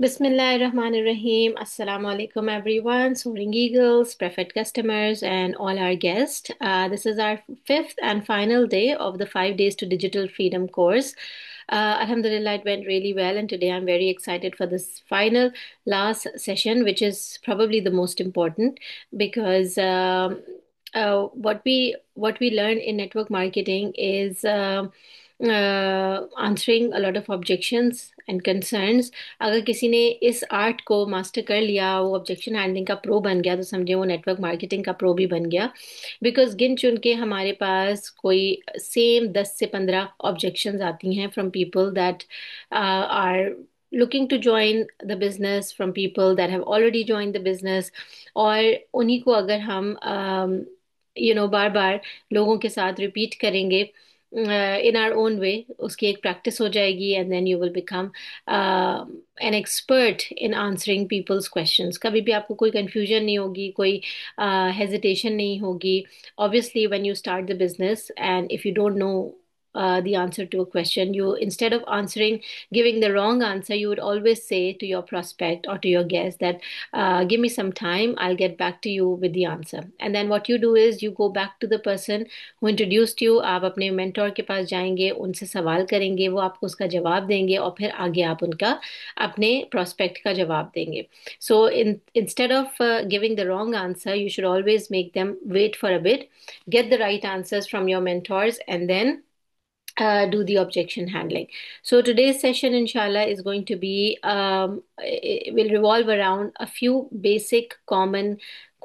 Bismillahirrahmanirrahim. Assalamu alaikum, everyone. Soaring Eagles, preferred customers, and all our guests. This is our fifth and final day of the 5 days to digital freedom course. Alhamdulillah, it went really well, and today I'm very excited for this final last session, which is probably the most important because what we learned in network marketing is answering a lot of objections and concerns. अगर किसी ने इस art को master कर लिया, वो objection handling का pro बन गया, तो समझे वो नेटवर्क मार्केटिंग का प्रो भी बन गया। बिकॉज गिन चुन के हमारे पास कोई सेम 10 से 15 ऑब्जेक्शंस आती हैं from people that are looking to join the business, from people that have already joined the business। और उन्हीं को अगर हम बार बार लोगों के साथ रिपीट करेंगे इन आवर ओन वे, उसकी एक प्रैक्टिस हो जाएगी, and then you will become an expert in answering people's questions. कभी भी आपको कोई कंफ्यूजन नहीं होगी, कोई हेजिटेशन नहीं होगी। Obviously when you start the business and if you don't know the answer to a question, you, instead of answering, giving the wrong answer, you would always say to your prospect or to your guest that give me some time, I'll get back to you with the answer। And then what you do is you go back to the person who introduced you। आप अपने mentor के पास जाएंगे, उनसे सवाल करेंगे, वो आपको उसका जवाब देंगे, और फिर आगे आप उनका अपने prospect का जवाब देंगे। So instead of giving the wrong answer, you should always make them wait for a bit, get the right answers from your mentors, and then do the objection handling। So today's session, inshallah, is going to be it will revolve around a few basic common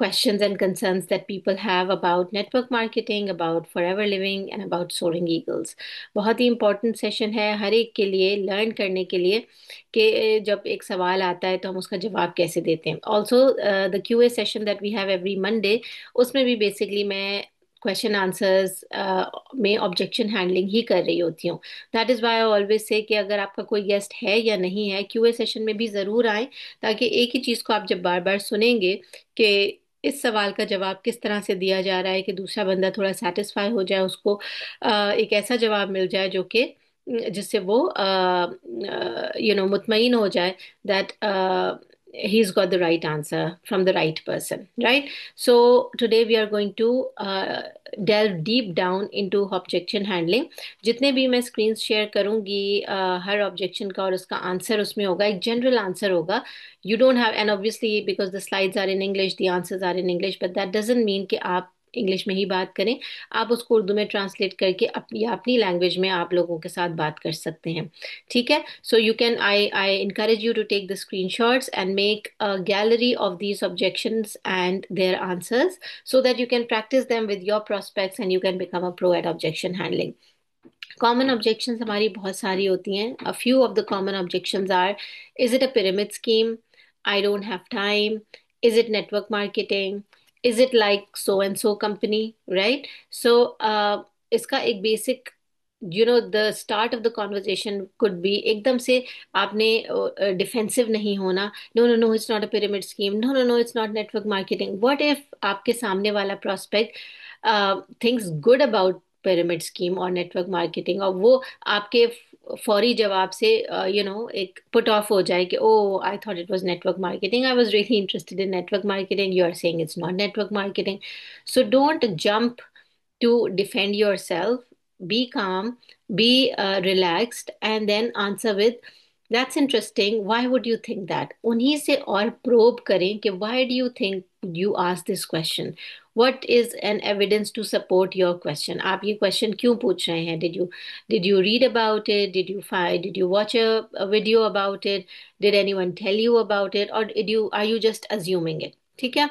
questions and concerns that people have about network marketing, about forever living, and about soaring eagles। बहुत ही important session है हर एक के लिए learn करने के लिए कि जब एक सवाल आता है तो हम उसका जवाब कैसे देते हैं। Also the QA session that we have every Monday, उसमें भी basically मैं क्वेश्चन आंसर्स में ऑब्जेक्शन हैंडलिंग ही कर रही होती हूँ। That is why I always say कि अगर आपका कोई गेस्ट है या नहीं है, क्यूए सेशन में भी ज़रूर आए, ताकि एक ही चीज़ को आप जब बार बार सुनेंगे कि इस सवाल का जवाब किस तरह से दिया जा रहा है, कि दूसरा बंदा थोड़ा सेटिस्फाई हो जाए, उसको एक ऐसा जवाब मिल जाए जो कि जिससे वो मुतमईन हो जाए that he's got the right answer from the right person, right? So today we are going to delve deep down into objection handling। जितने भी मैं screens share करूंगी, हर objection का और उसका आंसर उसमें होगा, एक general answer होगा। You don't have, and obviously because the slides are in English, the answers are in English, but that doesn't mean कि आप इंग्लिश में ही बात करें। आप उसको उर्दू में ट्रांसलेट करके अपनी अपनी लैंग्वेज में आप लोगों के साथ बात कर सकते हैं। ठीक है, so you can, I encourage you to take the screenshots and make a gallery of these objections and their answers so that you can practice them with your prospects and you can become a pro at objection handling। Common objections हमारी बहुत सारी होती हैं। A few of the common objections are: is it a pyramid scheme? I don't have time. Is it network marketing? Is it like so and so company? Right? So इसका एक basic, the start of the conversation could be एकदम से आपने defensive नहीं होना। No no no, it's not a pyramid scheme, no no no, it's not network marketing. What if आपके सामने वाला prospect thinks good about pyramid scheme और network marketing, और वो आपके फौरी जवाब से एक पुट ऑफ हो जाए कि oh I thought it was network marketing, I was really interested in network marketing, you are saying it's not network marketing. So don't jump to defend yourself। Be calm, be relaxed, and then answer with, that's interesting, why would you think that? उन्हीं से और probe करें कि why do you think you asked this question? What is an evidence to support your question? आप ये question क्यों पूछ रहे हैं? Did you read about it? Did you watch a video about it? Did anyone tell you about it? Or are you just assuming it? ठीक है?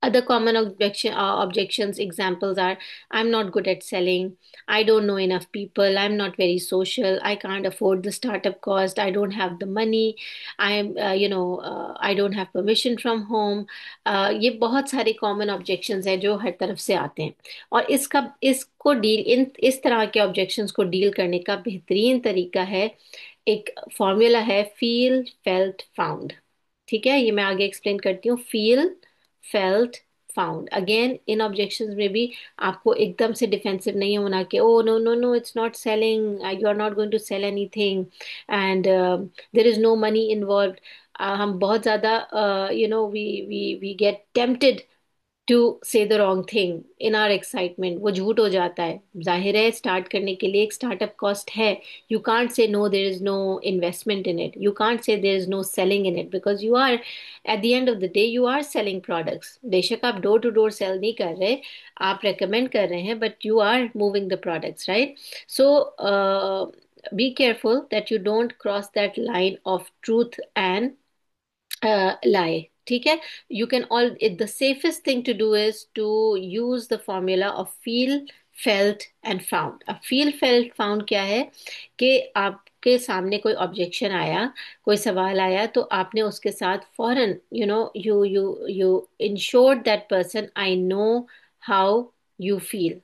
Other common objections examples are: I'm not good at selling, I don't know enough people, I'm not very social, I can't afford the startup cost, I don't have the money, I don't have permission from home। ये बहुत सारे common objections हैं जो हर तरफ से आते हैं। और इसको डील इन इस तरह के objections को डील करने का बेहतरीन तरीका है, एक फॉर्मूला है, फील फेल्ट फाउंड। ठीक है, ये मैं आगे एक्सप्लेन करती हूँ। Feel felt found. Again in objections में भी आपको एकदम से डिफेंसिव नहीं होना कि oh no no no it's not selling, you are not going to sell anything and there is no money involve. हम बहुत ज़्यादा we get tempted to say the wrong thing in our excitement, वो झूठ हो जाता है। जाहिर है स्टार्ट करने के लिए एक स्टार्टअप कॉस्ट है। You can't say no, there is no investment in it, you can't say there is no selling in it, because you are at the end of the day you are selling products. बेशक आप door to door cell नहीं कर रहे, आप recommend कर रहे हैं, but you are moving the products, right? So be careful that you don't cross that line of truth and lie. ठीक है? You can all the safest thing to do is to use the formula of feel, felt and found. अब feel, felt, found क्या है कि आपके सामने कोई objection आया, कोई सवाल आया, तो आपने उसके साथ फौरन you insured that person I know how you feel.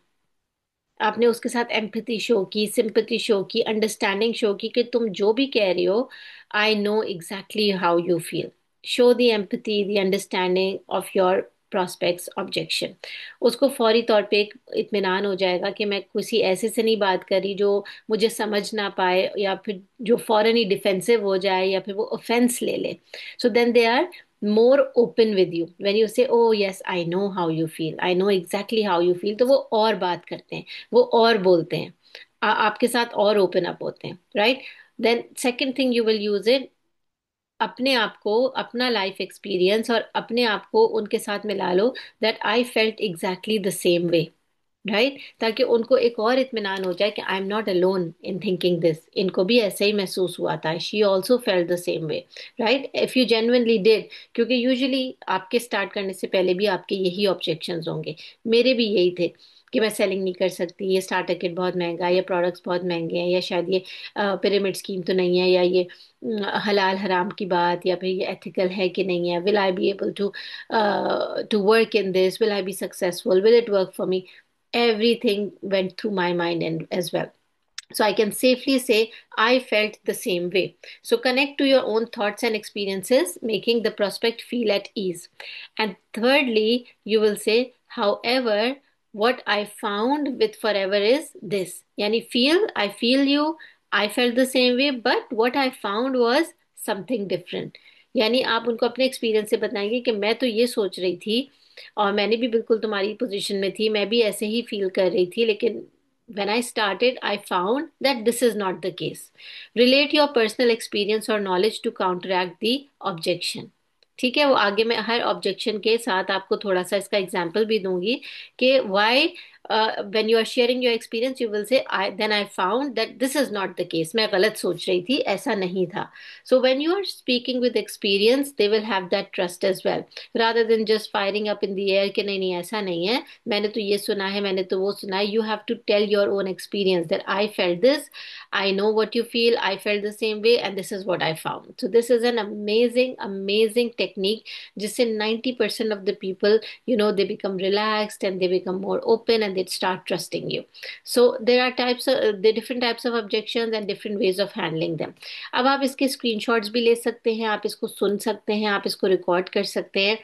आपने उसके साथ एम्पैथी शो की, सिंपैथी शो की, अंडरस्टैंडिंग शो की कि तुम जो भी कह रही हो I know exactly how you feel. Show the empathy, the understanding of your prospects objection. उसको फौरी तौर पे एक इत्मीनान हो जाएगा कि मैं किसी ऐसे से नहीं बात करी जो मुझे समझ ना पाए, या फिर जो फौरन ही डिफेंसिव हो जाए, या फिर वो ऑफेंस ले ले। So then they are more open with you when you say oh yes I know how you feel, I know exactly how you feel, तो वो और बात करते हैं, वो और बोलते हैं, आपके साथ और ओपन अप होते हैं, right? Then second thing you will use it, अपने आप को, अपना लाइफ एक्सपीरियंस और अपने आप को उनके साथ मिला लो, that I felt exactly the same way, right? ताकि उनको एक और इत्मीनान हो जाए कि I am not alone in thinking this, इनको भी ऐसे ही महसूस हुआ था, she also felt the same way, right? If you genuinely did, क्योंकि यूजुअली आपके स्टार्ट करने से पहले भी आपके यही ऑब्जेक्शंस होंगे, मेरे भी यही थे कि मैं सेलिंग नहीं कर सकती, ये स्टार्टर किट बहुत महंगा है, ये प्रोडक्ट्स बहुत महंगे हैं, या शायद ये पिरामिड स्कीम तो नहीं है, या ये हलाल हराम की बात, या फिर ये एथिकल है कि नहीं है, will I be able to work in this, will I be successful, will it work for me? Everything went through my mind and as well. So I can safely say I felt the same way. So connect to your own thoughts and experiences, making the prospect feel at ease. And thirdly, you will say, however, what I found with forever is this. Yani feel, I feel you, I felt the same way, but what I found was something different. यानी आप उनको अपने experience से बताएंगे कि मैं तो ये सोच रही थी, और मैंने भी बिल्कुल तुम्हारी पोजीशन में थी, मैं भी ऐसे ही फील कर रही थी, लेकिन when I started, I found that this is not the case. Relate your personal experience or knowledge to counteract the objection. ठीक है? वो आगे मैं हर ऑब्जेक्शन के साथ आपको थोड़ा सा इसका एग्जाम्पल भी दूंगी कि why when you are sharing your experience you will say then I found that this is not the case, मैं गलत सोच रही थी, ऐसा नहीं था। So when you are speaking with experience they will have that trust as well, rather than just firing up in the air कि नहीं नहीं ऐसा नहीं है, मैंने तो ये सुना है, मैंने तो वो सुना है। You have to tell your own experience that I felt this, I know what you feel, I felt the same way and this is what I found. So this is an amazing technique जिससे 90% of the people, they become relaxed and they become more open and they start trusting you. So there are different types of objections and different ways of handling them. अब आप इसके screenshots भी ले सकते हैं, आप इसको सुन सकते हैं, आप इसको रिकॉर्ड कर सकते हैं,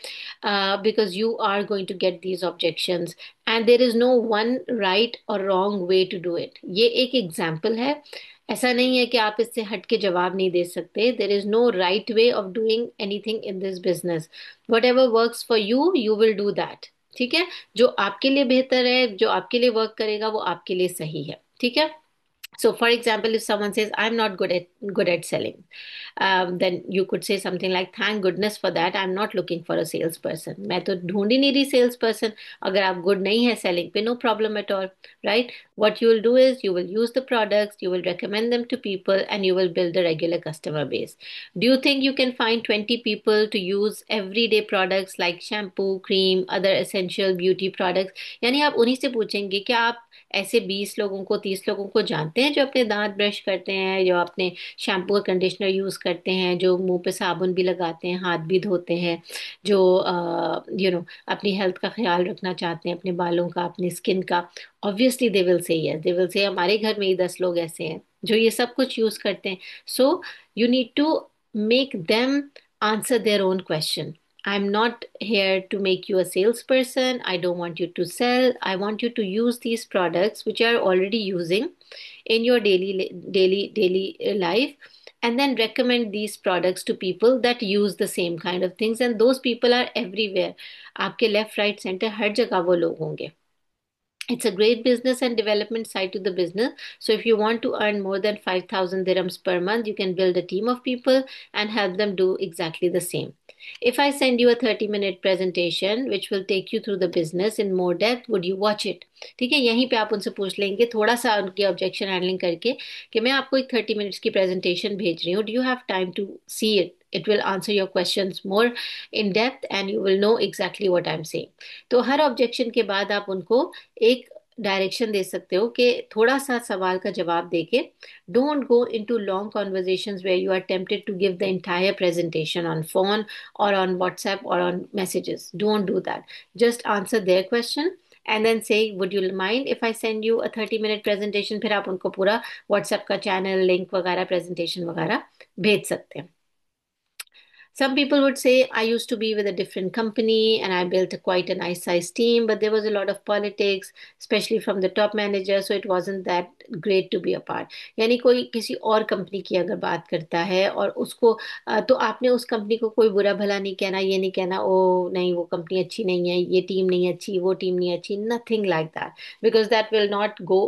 because you are going to get these objections and there is no one right or wrong way to do it. ये एक एग्जाम्पल है, ऐसा नहीं है कि आप इससे हट के जवाब नहीं दे सकते। There is no right way of doing anything in this business, whatever work for you you will do that. ठीक है? जो आपके लिए बेहतर है, जो आपके लिए वर्क करेगा वो आपके लिए सही है। ठीक है? So for example, if someone says I'm not good at selling, then you could say something like thank goodness for that, I'm not looking for a salesperson, मैं तो ढूंढ ही नहीं रही salesperson। अगर आप good नहीं है selling पे, no problem at all, right? What you will do is you will use the products, you will recommend them to people and you will build a regular customer base. Do you think you can find 20 people to use everyday products like shampoo, cream, other essential beauty products? यानी आप उन्हीं से पूछेंगे क्या आप ऐसे 20 लोगों को, 30 लोगों को जानते हैं जो अपने दांत ब्रश करते हैं, जो अपने शैम्पू और कंडीशनर यूज करते हैं, जो मुंह पे साबुन भी लगाते हैं, हाथ भी धोते हैं, जो अपनी हेल्थ का ख्याल रखना चाहते हैं, अपने बालों का, अपनी स्किन का? ऑब्वियसली दे विल से यस, दे विल से हमारे घर में ही 10 लोग ऐसे हैं जो ये सब कुछ यूज करते हैं। So you need to make them answer their own question. I'm not here to make you a salesperson. I don't want you to sell. I want you to use these products which you are already using in your daily life, and then recommend these products to people that use the same kind of things, and those people are everywhere. आपके left right centre हर जगह वो लोग होंगे. It's a great business and development side to the business. So if you want to earn more than 5,000 dirhams per month, you can build a team of people and help them do exactly the same. If I send you a 30-minute presentation which will take you through the business in more depth, would you watch it? ठीक है, यहीं पे आप उनसे पूछ लेंगे थोड़ा सा उनकी ऑब्जेक्शन हैंडलिंग करके कि मैं आपको एक 30 मिनट्स की प्रेजेंटेशन भेज रही हूँ, do you have time to see it? It will answer your questions more in depth and you will know exactly what I'm saying. तो हर ऑब्जेक्शन के बाद आप उनको एक डायरेक्शन दे सकते हो कि थोड़ा सा सवाल का जवाब देके don't go into long conversations where you are tempted to give the entire presentation on phone और ऑन व्हाट्सएप और on messages. Don't do that. Just answer their question and then say would you mind if I send you a 30 minute presentation. फिर आप उनको पूरा WhatsApp का channel link वगैरह presentation वगैरह भेज सकते हैं. Some people would say, I used to be with a different company and I built quite a nice sized team, but there was a lot of politics, especially from the top manager, so it wasn't that great to be a part. यानी कोई किसी और company की अगर बात करता है और उसको तो आपने उस कंपनी को कोई बुरा भला नहीं कहना, ये नहीं कहना ओ नहीं वो कंपनी अच्छी नहीं है, ये टीम नहीं अच्छी, वो टीम नहीं अच्छी. Nothing like that, because that will not go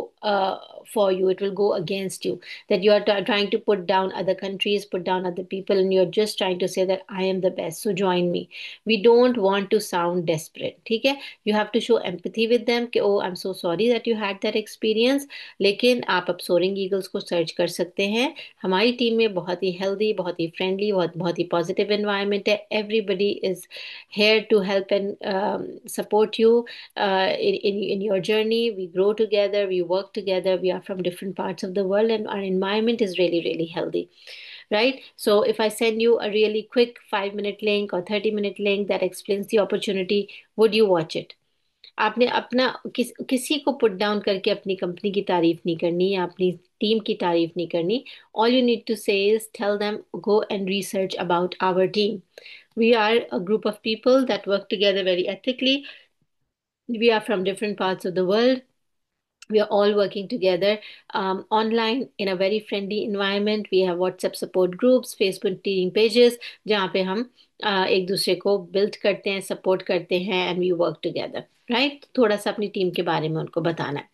for you. It will go against you, that you are trying to put down other countries, put down other people, and you're just trying to say that I am the best, so join me. We don't want to sound desperate. ठीक है, you have to show empathy with them कि oh I'm so sorry that you had that experience. लेकिन आप अब souring eagles को search कर सकते हैं. हमारी टीम में बहुत ही हेल्दी, बहुत ही फ्रेंडली, बहुत बहुत ही पॉजिटिव एनवायरनमेंट है. Everybody is here to help and support you in your journey. We grow together, we work together, we are from different parts of the world, and our environment is really, really healthy. Right? So if I send you a really quick 5 minute link or 30 minute link that explains the opportunity, would you watch it? आपने अपना किसी को put down करके अपनी company की तारीफ नहीं करनी या अपनी टीम की तारीफ नहीं करनी. All you need to say is tell them go and research about our team. We are a group of people that work together very ethically. We are from different parts of the world. We are all working together online in a very friendly environment. We have WhatsApp support groups, Facebook team pages, जहाँ पे हम एक दूसरे को build करते हैं, support करते हैं, and we work together. Right? थोड़ा सा अपनी टीम के बारे में उनको बताना है.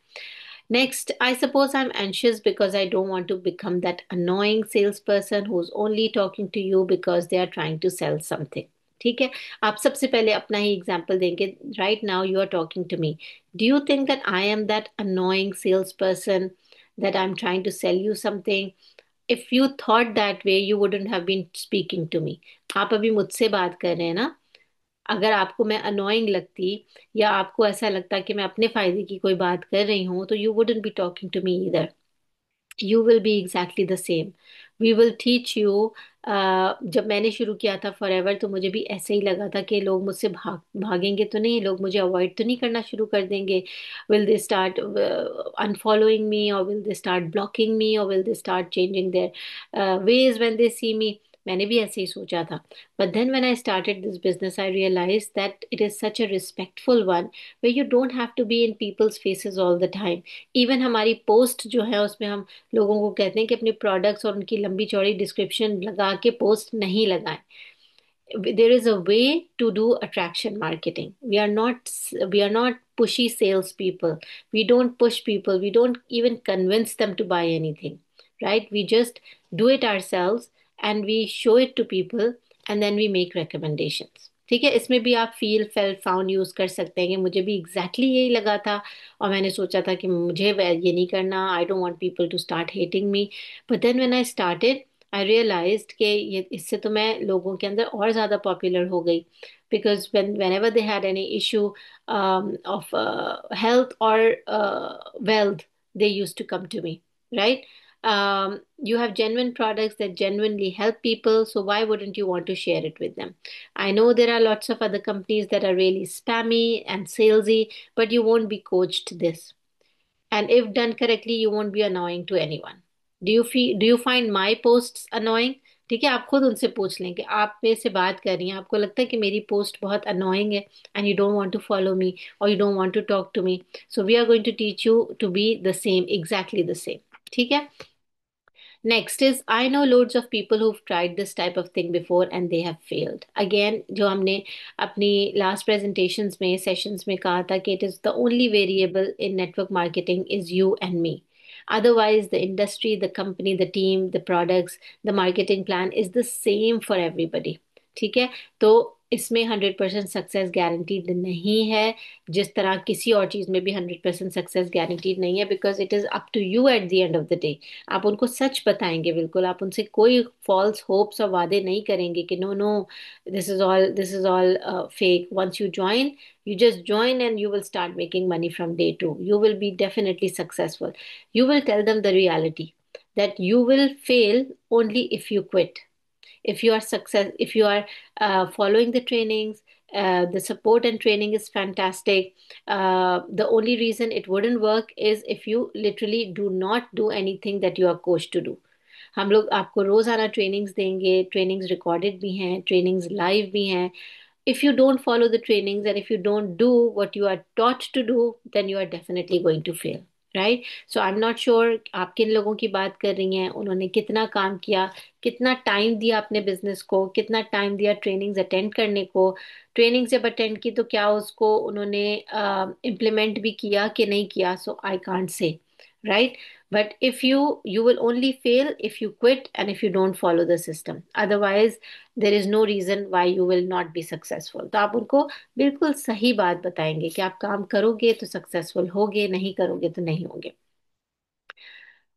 Next, I suppose I'm anxious because I don't want to become that annoying salesperson who's only talking to you because they are trying to sell something. ठीक है, आप सबसे पहले अपना ही एग्जाम्पल देंगे. Right now you are talking to me. Do you think that I am that annoying sales person that I'm trying to sell you something? If you thought that way, you wouldn't have been speaking to me. आप अभी मुझसे बात कर रहे हैं ना. अगर आपको मैं अनोइंग लगती या आपको ऐसा लगता कि मैं अपने फायदे की कोई बात कर रही हूँ तो you wouldn't be talking to me either. You will be exactly the same. We will teach you. जब मैंने शुरू किया था फॉर एवर तो मुझे भी ऐसे ही लगा था कि लोग मुझसे भागेंगे तो नहीं, लोग मुझे अवॉइड तो नहीं करना शुरू कर देंगे. Will they start unfollowing me और will they start blocking me और will they start changing their ways when they see me. मैंने भी ऐसे ही सोचा था. But then when I started this business I realise that it is such a respectful one way you don't have to be in people's faces all the time. Even हमारी post जो है उसमें हम लोगों को कहते हैं कि अपने प्रोडक्ट्स और उनकी लंबी चौड़ी डिस्क्रिप्शन लगा के पोस्ट नहीं लगाएं. There is a way to do attraction marketing. We are not pushy salespeople. We don't push people. We don't even convince them to buy anything, right? We just do it ourselves and we show it to people and then we make recommendations. ठीक है, इसमें भी आप feel felt found use कर सकते हैं कि मुझे भी एग्जैक्टली यही लगा था और मैंने सोचा था कि मुझे ये नहीं करना. I don't want people to start hating me. But then when I started I realised कि ये इससे तो मैं लोगों के अंदर और ज़्यादा पॉपुलर हो गई. Because whenever they had any issue of health or wealth, they used to come to me, right? You have genuine products that genuinely help people, so why wouldn't you want to share it with them? I know there are lots of other companies that are really spammy and salesy, but you won't be coached this. And if done correctly, you won't be annoying to anyone. Do you find my posts annoying? ठीक है, आप खुद उनसे पूछ लें कि आप मेरे से बात कर रही हैं, आपको लगता है कि मेरी पोस्ट बहुत अनोइंग है and you don't want to follow me और you don't want to talk to me, so we are going to teach you to be the same, exactly the same. ठीक है। Next is, I know loads of people who've tried this type of thing before and they have failed. Again, जो हमने अपनी last presentations में, sessions में कहा था कि it is the only variable in network marketing is you and me. Otherwise, the industry, the company, the team, the products, the marketing plan is the same for everybody. ठीक है। तो इसमें 100% success guaranteed नहीं है, जिस तरह किसी और चीज़ में भी 100% सक्सेस गारंटीड नहीं है, because it is up to you at the end of the day. आप उनको सच बताएंगे, बिल्कुल आप उनसे कोई फॉल्स होप्स और वादे नहीं करेंगे कि no no, this is all fake. Once you join, you just join and you will start making money from day two. You will be definitely successful. You will tell them the reality that you will fail only if you quit. If you are success, if you are following the trainings, the support and training is fantastic. The only reason it wouldn't work is if you literally do not do anything that you are coached to do. हम लोग आपको रोजाना trainings देंगे, trainings recorded भी हैं, trainings live भी हैं। if you don't follow the trainings and if you don't do what you are taught to do, then you are definitely going to fail, right? So I'm not sure आप किन लोगों की बात कर रही हैं, उन्होंने कितना काम किया, कितना टाइम दिया अपने बिजनेस को, कितना टाइम दिया ट्रेनिंग्स अटेंड करने को। ट्रेनिंग जब अटेंड की तो क्या उसको उन्होंने इम्प्लीमेंट भी किया कि नहीं किया, so I can't say, right? But if you will only fail if you quit and if you don't follow the system. Otherwise there is no reason why you will not be successful. तो आप उनको बिल्कुल सही बात बताएंगे कि आप काम करोगे तो सक्सेसफुल होगे, नहीं करोगे तो नहीं होगे।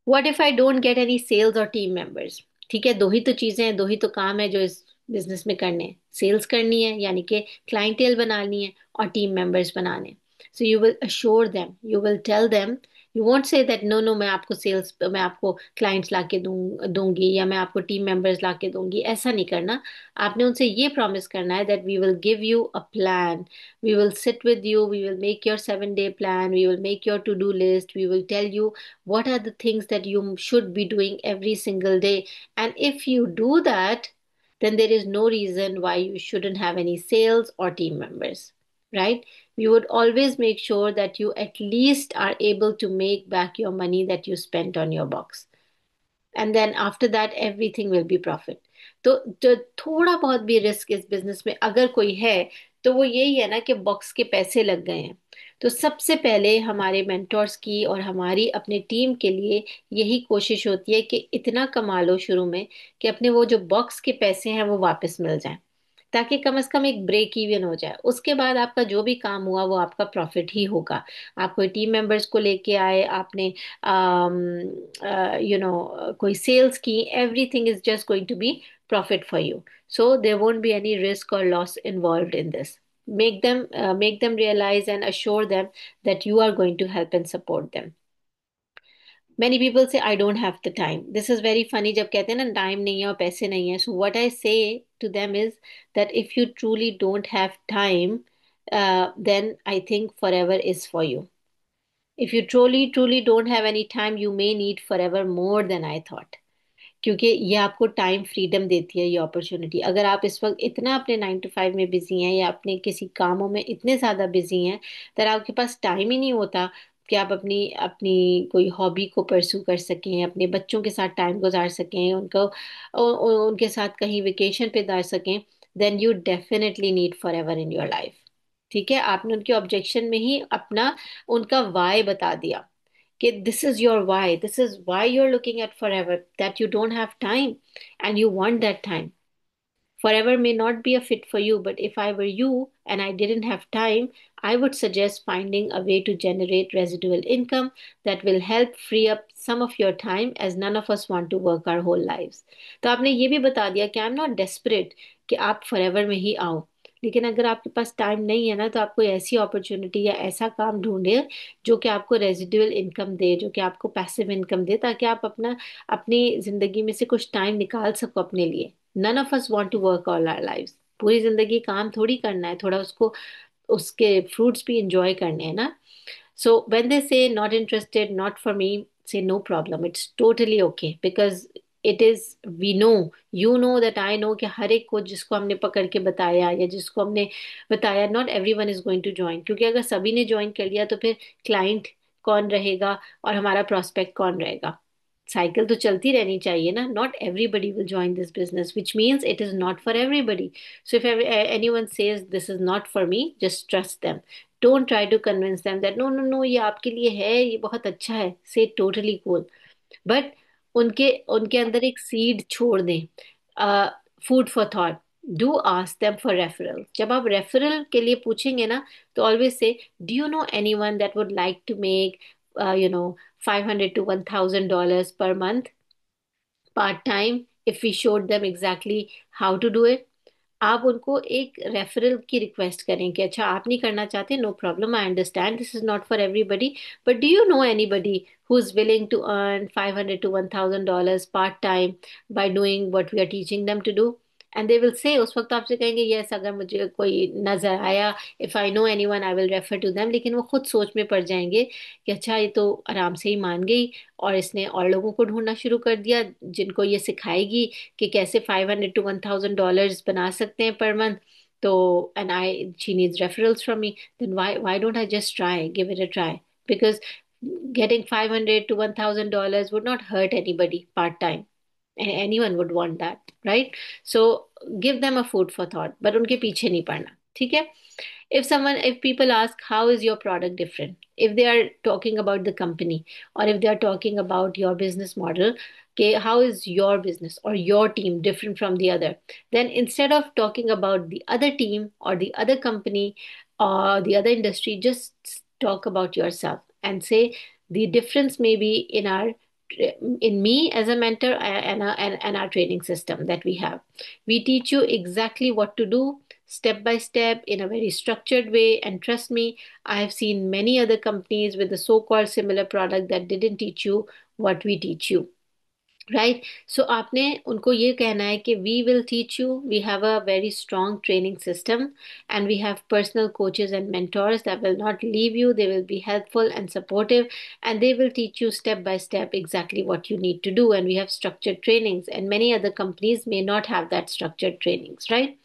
What if I don't get any sales और टीम मेंबर्स? ठीक है, दो ही तो चीजें हैं, दो ही तो काम है जो इस बिजनेस में करने हैं। सेल्स करनी है यानी कि क्लाइंटेल बनानी है, और टीम मेंबर्स बनाने। So you will assure them, you will tell them, you won't say that no no मैं आपको क्लाइंट्स ला के दूंगी या मैं आपको टीम मेंबर्स ला के दूंगी, ऐसा नहीं करना। आपने उनसे ये प्रॉमिस करना है that we will give you a plan, we will sit with you, we will make your 7 day plan, we will make your to do list, we will tell you what are the things that you should be doing every single day. And if you do that, then there is no reason why you shouldn't have any sales or team members, right? We would always make sure that you at least are able to make back your money that you spent on your box, and then after that everything will be profit. तो थोड़ा बहुत भी risk इस business में अगर कोई है तो वो यही है ना कि बॉक्स के पैसे लग गए हैं। तो सबसे पहले हमारे मेंटोर्स की और हमारी अपने टीम के लिए यही कोशिश होती है कि इतना कमा लो शुरू में कि अपने वो जो बॉक्स के पैसे हैं वो वापस मिल जाए, ताकि कम से कम एक ब्रेक इवन हो जाए। उसके बाद आपका जो भी काम हुआ वो आपका प्रॉफिट ही होगा। आप कोई टीम मेंबर्स को लेके आए, आपने कोई सेल्स की, everything is just going to be profit for you. So there won't be any risk or loss involved in this. Make them realize and assure them that you are going to help and support them. Many people say I don't have the time. This is very funny जब कहते हैं ना time नहीं है और पैसे नहीं है. So what I say to them is that if you truly don't have time, then I think forever is for you. If you truly don't have any time, you may need forever more than I thought. क्योंकि ये आपको time freedom देती है, ये opportunity. अगर आप इस वक्त इतना अपने 9 to 5 में बिजी हैं या अपने किसी कामों में इतने ज़्यादा बिजी हैं, तो आपके पास टाइम ही नहीं होता कि आप अपनी अपनी कोई हॉबी को परस्यू कर सकें, अपने बच्चों के साथ टाइम गुजार सकें, उनके साथ कहीं वेकेशन पे जा सकें, then you definitely need forever in your life. ठीक है, आपने उनके ऑब्जेक्शन में ही अपना उनका वाई बता दिया कि this is your why. This is why you're looking at forever, that you don't have time and you want that time. Forever may not be a fit for you, but if I were you and I didn't have time, I would suggest finding a way to generate residual income that will help free up some of your time, as none of us want to work our whole lives. तो आपने ये भी बता दिया कि I am not desperate कि आप forever में ही आओ, लेकिन अगर आपके पास टाइम नहीं है ना, तो आप कोई ऐसी अपॉर्चुनिटी या ऐसा काम ढूंढे जो कि आपको रेजिडुअल इनकम दे, जो कि आपको पैसिव इनकम दे, ताकि आप अपनी जिंदगी में से कुछ टाइम निकाल सको अपने लिए। None of us want to work all our lives. पूरी जिंदगी काम थोड़ी करना है, थोड़ा उसको उसके फ्रूट्स भी इंजॉय करने हैं ना। सो when they say not interested, not for me, say no problem, it's totally okay, because it is, we know, you know that I know कि हर एक को जिसको हमने पकड़ के बताया या जिसको हमने बताया, not everyone is going to join, क्योंकि अगर सभी ने ज्वाइन कर लिया तो फिर क्लाइंट कौन रहेगा और हमारा प्रोस्पेक्ट कौन रहेगा? साइकिल तो चलती रहनी चाहिए ना. Not everybody will join this business, which means it is not for everybody. So if anyone says this is not for me, just trust them. Don't try to convince them that no no no ये आपके लिए है, ये बहुत अच्छा है. से totally cool. But उनके उनके अंदर एक सीड छोड़ दें. Food for thought. Do ask them for referral. जब आप रेफरल के लिए पूछेंगे ना, तो always say, do you know anyone that would like to make you know $500 to $1,000 per month part time if we showed them exactly how to do it. आप उनको एक रेफरल की रिक्वेस्ट करें कि अच्छा आप नहीं करना चाहते, no problem, I understand this is not for everybody, but do you know anybody who is willing to earn $500 to $1,000 part time by doing what we are teaching them to do? And they will say, उस वक्त आपसे कहेंगे yes, अगर मुझे कोई नजर आया, if I know anyone I will refer to them. लेकिन वो खुद सोच में पड़ जाएंगे कि अच्छा ये तो आराम से ही मान गई और इसने और लोगों को ढूंढना शुरू कर दिया जिनको ये सिखाएगी कि कैसे $500 to $1,000 बना सकते हैं पर मंथ. तो and I she needs referrals from me. Then why don't I just try, give it a try? Because getting $500 to $1,000 would not hurt anybody part time. Anyone would want that, right? So give them a food for thought, but उनके पीछे नहीं पड़ना. ठीक है? If people ask how is your product different, if they are talking about the company, or if they are talking about your business model, okay, how is your business or your team different from the other, then instead of talking about the other team or the other company or the other industry, just talk about yourself and say the difference may be in me as a mentor and our training system that we have. We teach you exactly what to do step by step in a very structured way. And trust me, I have seen many other companies with a so-called similar product that didn't teach you what we teach you. Right. So आपने उनको ये कहना है कि we will teach you, we have a very strong training system and we have personal coaches and mentors that will not leave you. They will be helpful and supportive, and they will teach you step by step exactly what you need to do. And we have structured trainings, and many other companies may not have that structured trainings, right?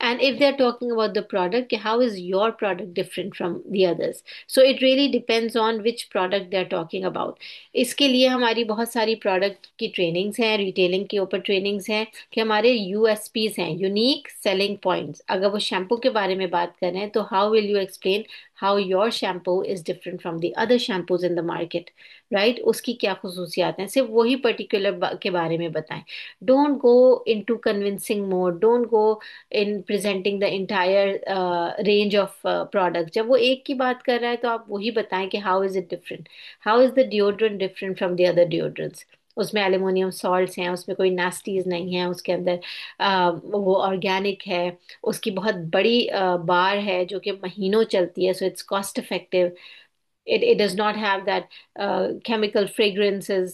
And if they're talking about the product, how is your product different from the others? So it really depends on which product they're talking about. इसके लिए हमारी बहुत सारी product की trainings हैं, retailing के ऊपर trainings हैं कि हमारे यूएसपीज हैं, यूनिक सेलिंग पॉइंट्स. अगर वो शैम्पू के बारे में बात कर रहे हैं तो how will you explain how your shampoo is different from the other shampoos in the market, right? उसकी क्या खसूसियात हैं, सिर्फ वही पर्टिकुलर के बारे में बताएं. Don't go into convincing mode, don't go in presenting the entire range of product. जब वो एक की बात कर रहा है तो आप वही बताएं कि how is it different, how is the deodorant different from the other deodorants. उसमें एल्यूमिनियम सॉल्ट्स हैं, उसमें कोई नास्टीज नहीं है, उसके अंदर वो ऑर्गेनिक है, उसकी बहुत बड़ी बार है जो कि महीनों चलती है, so it's cost effective. It does not have that chemical fragrances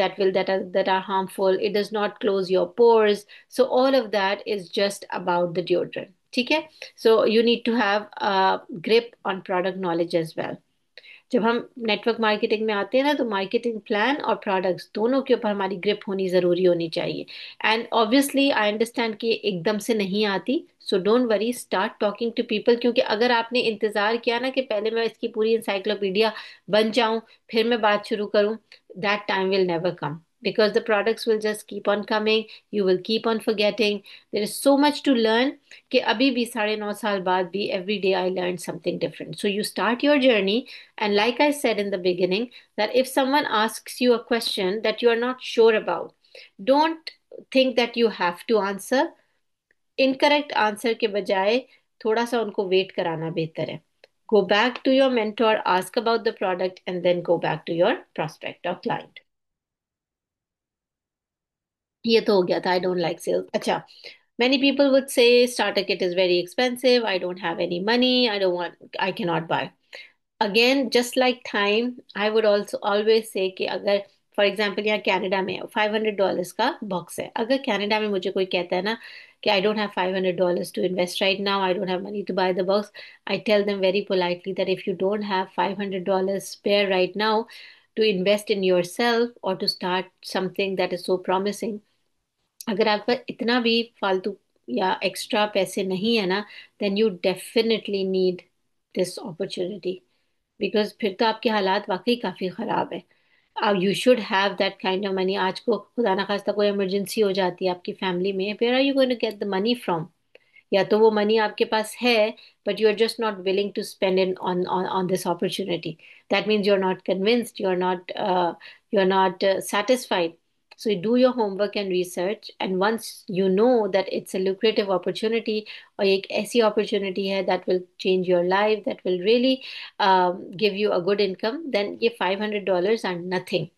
that are harmful. It does not close your pores. So all of that is just about the deodorant. ठीक है? So you need to have a grip on product knowledge as well. जब हम network marketing में आते हैं ना, तो marketing plan और प्रोडक्ट्स दोनों के ऊपर हमारी ग्रिप होनी ज़रूरी होनी चाहिए. एंड ऑब्वियसली आई अंडरस्टैंड कि एकदम से नहीं आती, so don't worry, start talking to people. क्योंकि अगर आपने इंतज़ार किया ना कि पहले मैं इसकी पूरी इंसाइक्लोपीडिया बन जाऊं फिर मैं बात शुरू करूं, that time will never come, because the products will just keep on coming, you will keep on forgetting. There is so much to learn कि अभी भी 9.5 साल बाद भी every day I learned something different. So you start your journey, and like I said in the beginning, that if someone asks you a question that you are not sure about, don't think that you have to answer. Incorrect answer के बजाय थोड़ा सा उनको wait कराना बेहतर है. Go back to your mentor, ask about the product, and then go back to your prospect or client. ये तो हो गया था, I don't like sales. अच्छा, many people would say starter kit is very expensive, I don't have any money, I cannot buy. Again, just like time, I would also always say कि अगर for example यहाँ Canada में $500 का box है, अगर Canada में मुझे कोई कहता है ना कि I don't have $500 to invest right now, I don't have money to buy the box, I tell them very politely that if you don't have $500 spare right now, to invest in yourself or to start something that is so promising. अगर आपका इतना भी फालतू या extra पैसे नहीं है ना, then you definitely need this opportunity, because फिर तो आपके हालात वाकई काफ़ी ख़राब है। You should have that kind of money. आज को खुदा ना खास्ता कोई इमरजेंसी हो जाती है आपकी फैमिली में, where are you going to get the money from? या तो वो मनी आपके पास है, but you are just not willing to spend in on this opportunity. That means you are not convinced, you are not satisfied. So you do your homework and research, and once you know that it's a lucrative opportunity, or एक ऐसी opportunity है that will change your life, that will really give you a good income, then ये $500 are nothing,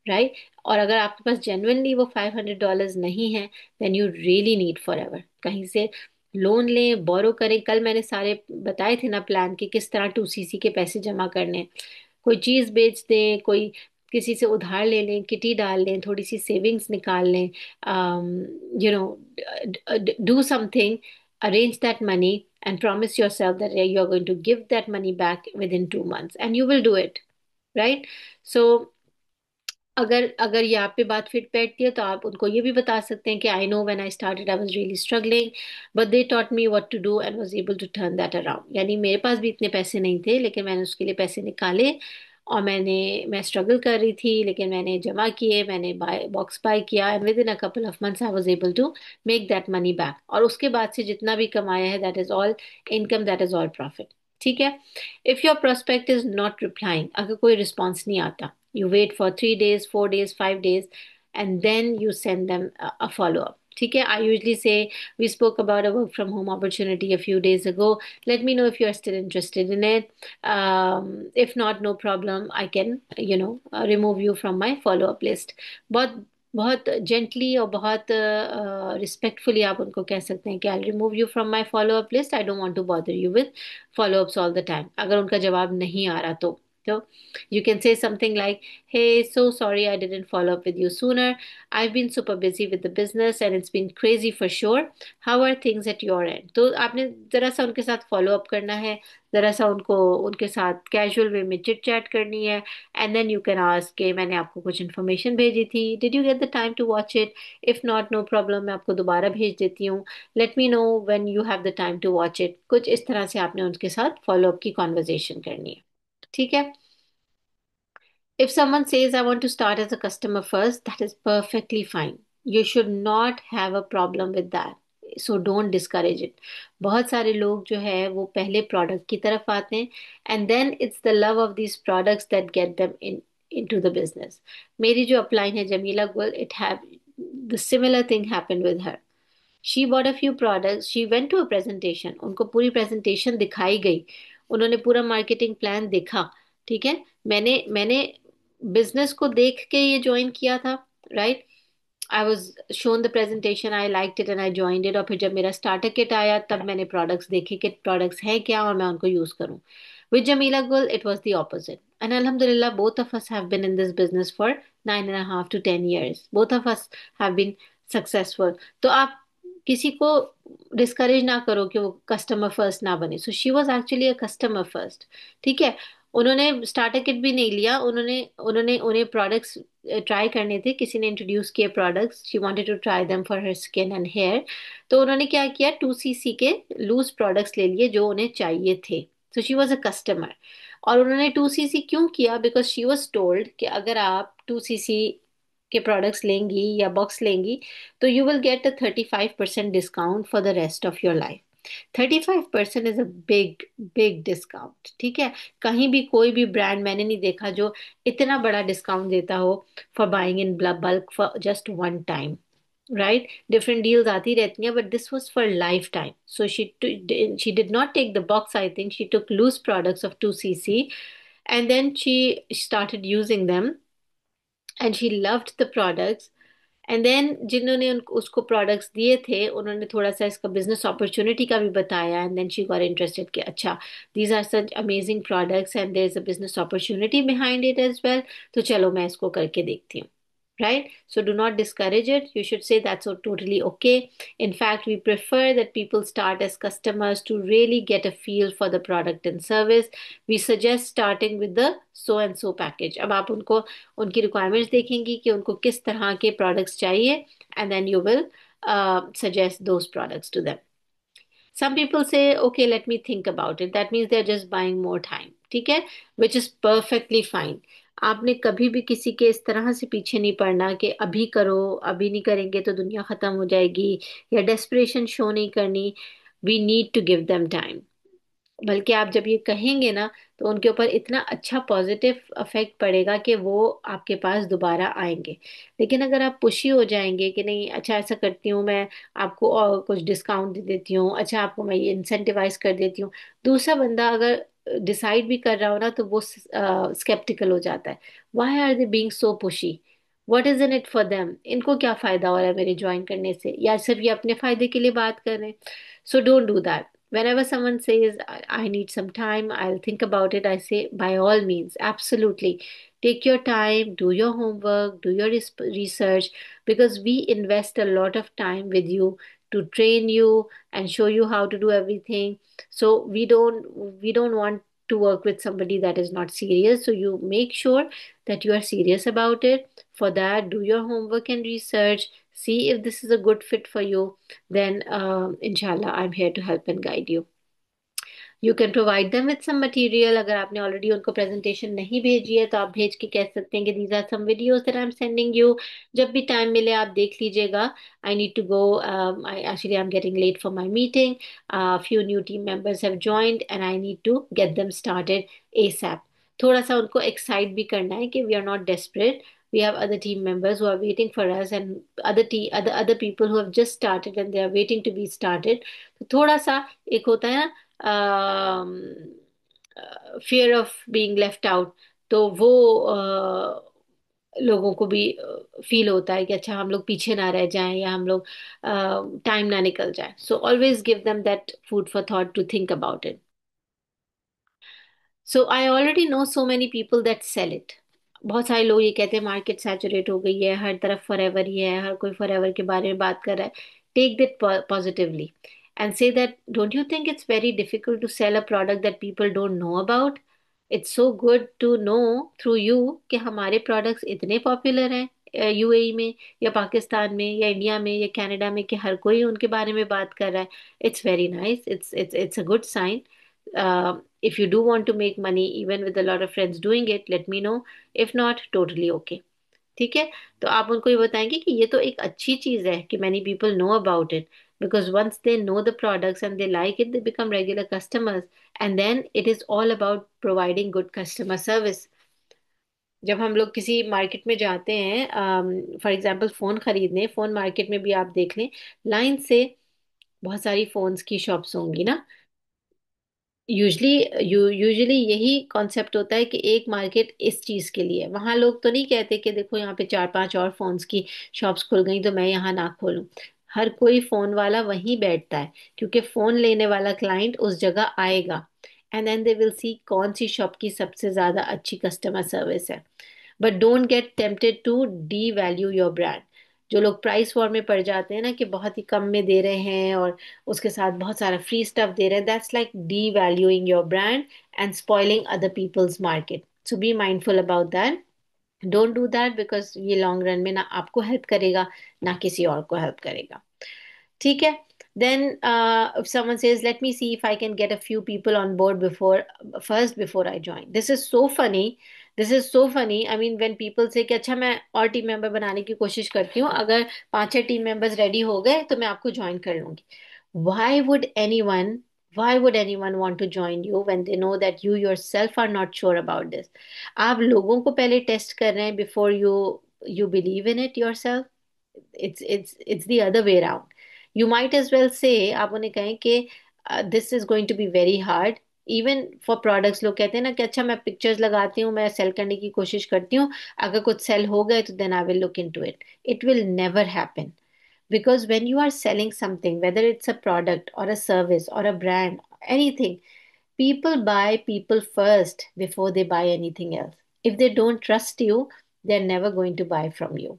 right? और अगर आपके पास genuinely वो $500 नहीं है, then you really need forever कहीं से लोन लें, बोरो करें। कल मैंने सारे बताए थे ना प्लान कि किस तरह 2cc के पैसे जमा करने। कोई चीज बेच दें, कोई किसी से उधार ले लें, किटी डाल लें, थोड़ी सी सेविंग्स निकाल लें, you know do something, arrange that money and promise yourself that you are going to give that money back within 2 months, and you will do it, right? So अगर अगर यहाँ पे बात फिट बैठती है तो आप उनको ये भी बता सकते हैं कि I know when I started I was really struggling, but they taught me what to do and was able to turn that around. यानी मेरे पास भी इतने पैसे नहीं थे, लेकिन मैंने उसके लिए पैसे निकाले, और मैं स्ट्रगल कर रही थी, लेकिन मैंने जमा किए, मैंने बॉक्स बाय किया, and within a couple of months I was able to make that money back. और उसके बाद से जितना भी कमाया है, that is all income, that is all profit. ठीक है। If your prospect is not replying, अगर कोई रिस्पॉन्स नहीं आता, you wait for 3 days, 4 days, 5 days, and then you send them a follow-up. ठीक है। I usually say, we spoke about a work from home opportunity a few days ago. Let me know if you're still interested in it. If not, no problem. I can, remove you from my follow-up list. बहुत बहुत gently और बहुत respectfully आप उनको कह सकते हैं कि I remove you from my follow up list, I don't want to bother you with follow ups all the time, अगर उनका जवाब नहीं आ रहा तो you can say something like, hey, so sorry I didn't follow up with you sooner. I've been super busy with the business and it's been crazy for sure. How are things at your end? तो आपने जरा सा उनके साथ follow up करना है, जरा सा उनको उनके साथ कैजुअल वे में चिट चैट करनी है, and then you can ask के मैंने आपको कुछ इन्फॉर्मेशन भेजी थी, did you get the time to watch it? If not, no problem, मैं आपको दोबारा भेज देती हूँ, let me know when you have the time to watch it. कुछ इस तरह से आपने उनके साथ फॉलो अप की कॉन्वर्जेशन करनी है। ठीक है। If someone says, I want to start as a customer first, that is perfectly fine. You should not have a problem with that. So don't discourage it. बहुत सारे लोग जो है वो पहले प्रोडक्ट की तरफ आते हैं, and then it's the love of these products that get them into the business. मेरी जो अपलाइन है जमीला गुल, it have the similar thing happened with her. She bought a few products. She went to a presentation. उनको पूरी presentation दिखाई गई, उन्होंने पूरा मार्केटिंग प्लान देखा। ठीक है। मैंने बिजनेस को देख के ये ज्वाइन किया था, right? I was shown the presentation, I like it and I joined it. और फिर जब मेरा स्टार्टर किट आया तब मैंने प्रोडक्ट्स देखे कि प्रोडक्ट्स हैं क्या और मैं उनको यूज करूं। With Jamila Gul it was the opposite, and अल्हम्दुलिल्लाह both of us have been in this business for 9.5 to 10 years. Both of us have been successful. तो आप किसी को डिस्करेज ना करो कि वो कस्टमर फर्स्ट ना बने। So she was actually a customer first. ठीक है। उन्होंने स्टार्टर किट भी नहीं लिया, उन्होंने उन्होंने उन्हें प्रोडक्ट्स ट्राई करने थे, किसी ने इंट्रोड्यूस किए products, she wanted to try them for her skin and hair. तो उन्होंने क्या किया, 2cc के लूज प्रोडक्ट्स ले लिए जो उन्हें चाहिए थे। So she was a customer. और उन्होंने 2cc क्यों किया? बिकॉज शी वॉज टोल्ड कि अगर आप 2cc के प्रोडक्ट्स लेंगी या बॉक्स लेंगी तो you will get a 35% discount for the rest of your life. 35% is a big big discount. ठीक है। कहीं भी कोई भी ब्रांड मैंने नहीं देखा जो इतना बड़ा डिस्काउंट देता हो for buying in bulk for just one time, right? Different deals आती रहती हैं, but this was for lifetime. So she did not take the box, I think she took loose products of 2cc, and then she started using them and she loved the products. And then जिन्होंने उसको products दिए थे उन्होंने थोड़ा सा इसका business opportunity का भी बताया, and then she got interested कि अच्छा, these are such amazing products and there is a business opportunity behind it as well, तो चलो मैं इसको करके देखती हूँ। right? So do not discourage it. You should say that's totally okay. In fact, we prefer that people start as customers to really get a feel for the product and service. We suggest starting with the so and so package. अब आप उनको उनकी requirements देखेंगी कि उनको किस तरह के products चाहिए, and then you will suggest those products to them. Some people say, okay, let me think about it. That means they're just buying more time. ठीक है, which is perfectly fine. आपने कभी भी किसी के इस तरह से पीछे नहीं पड़ना कि अभी करो, अभी नहीं करेंगे तो दुनिया खत्म हो जाएगी, या डेस्परेशन शो नहीं करनी. We need to give them time. बल्कि आप जब ये कहेंगे ना, तो उनके ऊपर इतना अच्छा पॉजिटिव इफेक्ट पड़ेगा कि वो आपके पास दोबारा आएंगे. लेकिन अगर आप पुशी हो जाएंगे कि नहीं, अच्छा ऐसा करती हूँ मैं, आपको और कुछ डिस्काउंट दे देती हूँ, अच्छा आपको मैं ये इंसेंटिवाइज कर देती हूँ, दूसरा बंदा अगर डिसाइड भी कर रहा हो ना, तो वो स्केप्टिकल हो जाता है. Why are they being so pushy? What is in it for them? इनको क्या फायदा हो रहा है मेरे ज्वाइन करने से, या सिर्फ ये अपने फायदे के लिए बात कर रहे हैं? So don't do that. Whenever someone says, I need some time, I'll think about it, I say, by all means, absolutely. Take your time, do your homework, do your research, because we invest a lot of time with you to train you and show you how to do everything. So we don't want to work with somebody that is not serious. So you make sure that you are serious about it. For that, do your homework and research. See if this is a good fit for you. Then inshallah, I'm here to help and guide you. You can provide them with some material. अगर आपने already उनको presentation नहीं भेजी है, तो आप भेज के कह सकते हैं कि these are some videos that I am sending you. जब भी टाइम मिले आप देख लीजिएगा. I need to go. I actually I am getting late for my meeting. Few new team members have joined and I need to get them started ASAP. थोड़ा सा उनको excite भी करना है कि we are not desperate. We have other team members who are waiting for us, and other people who have just started and they are waiting to be started. तो थोड़ा सा एक होता है ना, fear of being left out. तो वो लोगों को भी फील होता है कि अच्छा हम लोग पीछे ना रह जाएं, या हम लोग टाइम ना निकल जाए. So always give them that food for thought to think about it. So I already know so many people that sell it. बहुत सारे लोग ये कहते हैं मार्केट सैचुरेट हो गई है, हर तरफ फॉरएवर ही है, हर कोई फॉरएवर के बारे में बात कर रहा है. Take that positively and say that, don't you think it's very difficult to sell a product that people don't know about? It's so good to know through you कि हमारे products इतने popular हैं यूएई में, या पाकिस्तान में, या India में, या कनाडा में, कि हर कोई उनके बारे में बात कर रहा है. It's very nice. It's a good sign. If you do want to make money even with a lot of friends doing it, let me know. If not, totally okay. ठीक है. तो आप उनको ये बताएंगे कि ये तो एक अच्छी चीज है कि many people know about it, because once they know the products and they like it, they become regular customers. And then it is all about providing good customer service. जब हम लोग किसी मार्केट में जाते हैं, फॉर एग्जांपल फोन खरीदने, phone market में भी आप देख लें, लाइन से बहुत सारी फोन्स की शॉप्स होंगी ना. यूजुअली यही कॉन्सेप्ट होता है कि एक मार्केट इस चीज के लिए. वहां लोग तो नहीं कहते कि देखो यहाँ पे चार पांच और फोन्स की शॉप्स खुल गई तो मैं यहाँ ना खोलूं. हर कोई फोन वाला वहीं बैठता है, क्योंकि फोन लेने वाला क्लाइंट उस जगह आएगा. And then they will see कौन सी शॉप की सबसे ज्यादा अच्छी कस्टमर सर्विस है. But don't get tempted to devalue your brand. जो लोग प्राइस वॉर में पड़ जाते हैं ना, कि बहुत ही कम में दे रहे हैं और उसके साथ बहुत सारा फ्री स्टफ दे रहे हैं, that's like devaluing your brand and spoiling other people's market. So be mindful about that. Don't do that, because ये लॉन्ग रन में ना आपको हेल्प करेगा, ना किसी और को हेल्प करेगा. ठीक है. Then if someone says, let me see if I can get a few people on board before I join. This is so funny. This is so funny. I mean, when people say कि अच्छा मैं और team member बनाने की कोशिश करती हूँ, अगर पांच छह टीम मेंबर्स रेडी हो गए तो मैं आपको ज्वाइन कर लूंगी. Why would anyone why would anyone want to join you when they know that you yourself are not sure about this? आप लोगों को पहले टेस्ट कर रहे हैं before you believe in it yourself. It's the other way around. You might as well say, आप उन्हें कहें कि this is going to be very hard. Even for products लोग कहते हैं ना कि अच्छा मैं पिक्चर्स लगाती हूँ, मैं सेल करने की कोशिश करती हूँ, अगर कुछ सेल हो गए तो then I will look into it. It will never happen. Because when you are selling something, whether it's a product or a service or a brand, anything, people buy people first before they buy anything else. If they don't trust you, they are never going to buy from you.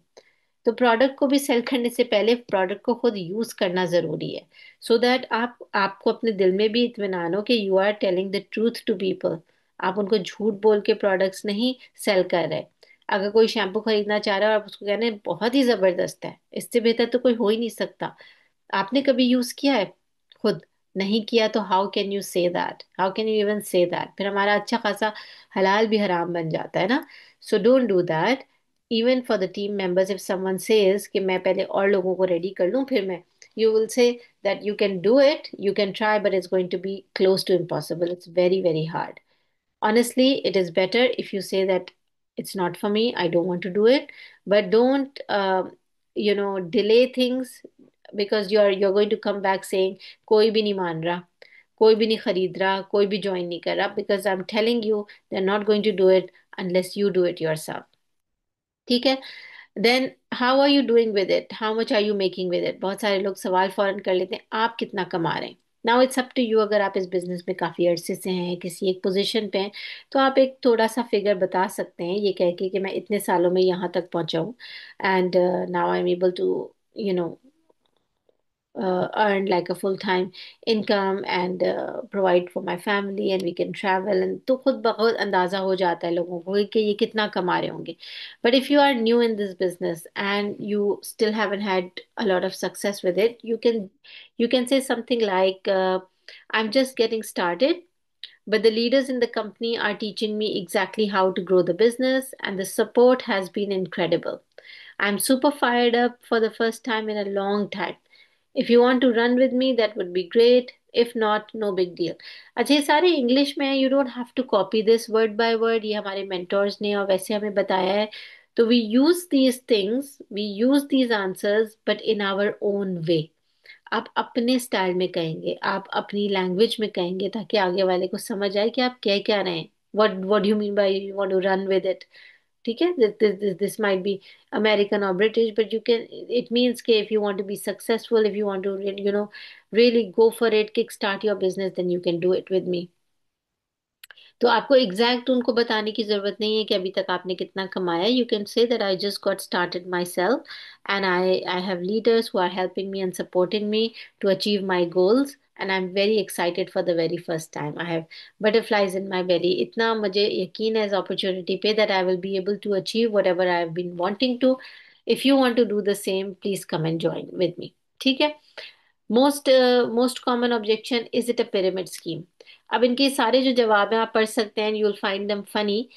तो product को भी cell करने से पहले product को खुद use करना जरूरी है, सो दैट आप आपको अपने दिल में भी इत्मीनान हो कि you are telling the truth to people. आप उनको झूठ बोल के प्रोडक्ट्स नहीं सेल कर रहे। अगर कोई शैम्पू खरीदना चाह रहा है और आप उसको कह रहे हैं बहुत ही जबरदस्त है, इससे बेहतर तो कोई हो ही नहीं सकता, आपने कभी यूज किया है? खुद नहीं किया तो how can you say that, how can you even say that? फिर हमारा अच्छा खासा हलाल भी हराम बन जाता है ना। So don't do that. Even for the team members, if someone says कि मैं पहले और लोगों को रेडी कर लूं फिर मैं, you will say that you can do it, you can try, but it's going to be close to impossible. It's very, very hard. Honestly, it is better if you say that it's not for me, I don't want to do it, but don't delay things, because you're going to come back saying कोई भी नहीं मान रहा, कोई भी नहीं खरीद रहा, कोई भी ज्वाइन नहीं कर रहा, because I'm telling you they're not going to do it unless you do it yourself. ठीक है? Then how are you doing with it, how much are you making with it? बहुत सारे लोग सवाल फौरन कर लेते हैं, आप कितना कमा रहे हैं? Now it's up to you. अगर आप इस बिजनेस में काफी अरसे से हैं, किसी एक पोजीशन पे हैं, तो आप एक थोड़ा सा फिगर बता सकते हैं ये कह के कि मैं इतने सालों में यहाँ तक पहुंचा हूँ, and now I am able to you know earn like a full time income and provide for my family and we can travel, and तो खुद ब खुद अंदाजा हो जाता है लोगों को कि ये कितना कमा रहे होंगे. But if you are new in this business and you still haven't had a lot of success with it, you can say something like I'm just getting started, but the leaders in the company are teaching me exactly how to grow the business, and the support has been incredible. I'm super fired up for the first time in a long time. If you want to run with me, that would be great. If not, no big deal. अच्छा, ये सारे English में है, you don't have to copy this word by word, ये हमारे mentors ने और वैसे हमें बताया है. तो we use these things, we use these answers, but in our own way. आप अपने स्टाइल में कहेंगे, आप अपनी लैंग्वेज में कहेंगे, ताकि आगे वाले को समझ आए कि आप कह क्या रहे हैं. What you mean by you want to run with it? ठीक है? दिस माइट बी अमेरिकन और British, but you can, it means कि if you want to be successful, if you want to really go for it, kick start your business, then you can do it with me. तो आपको exact उनको बताने की जरूरत नहीं है कि अभी तक आपने कितना कमाया. You can say that I just got started myself, and I have leaders who are helping me and supporting me to achieve my goals, and I am very excited for the very first time. I have butterflies in my belly. इतना मुझे यकीन है इस opportunity पे that I will be able to achieve whatever I have been wanting to. If you want to do the same, please come and join with me. ठीक है? Most common objection, is it a pyramid scheme? अब इनके सारे जो जवाब हैं आप पढ़ सकते हैं, you will find them funny.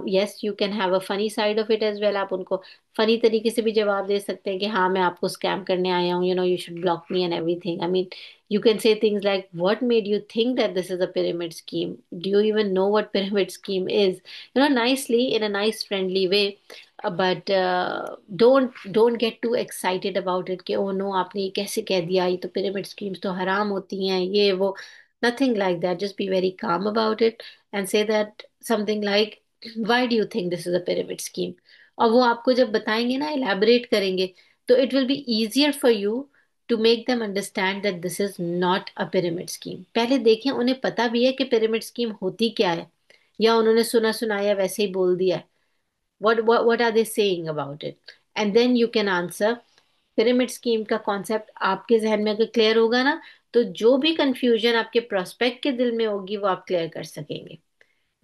Yes, you can have a funny side of it as well. आप उनको फनी तरीके से भी जवाब दे सकते हैं कि हाँ मैं आपको स्कैम करने आया हूँ, you should block me and everything. I mean, you can say things like, what made you think that this is a pyramid scheme? Do you even know what pyramid scheme is? Nicely, in a nice friendly way. But don't get too excited about it कि oh no, आपने ये कैसे कह दिया, ये तो pyramid schemes तो हराम होती हैं, ये वो. Nothing like that. Just be very calm about it and say that something like, why do you think this is a pyramid scheme? और वो आपको जब बताएंगे ना, elaborate करेंगे, तो it will be easier for you to make them understand that this is not a pyramid scheme. पहले देखें उन्हें पता भी है कि pyramid scheme होती क्या है, या उन्होंने सुना सुनाया वैसे ही बोल दिया है. What are they saying about it? And then you can answer. Pyramid scheme का कॉन्सेप्ट आपके जहन में अगर क्लियर होगा ना, तो जो भी कंफ्यूजन आपके प्रोस्पेक्ट के दिल में होगी वो आप क्लियर कर सकेंगे.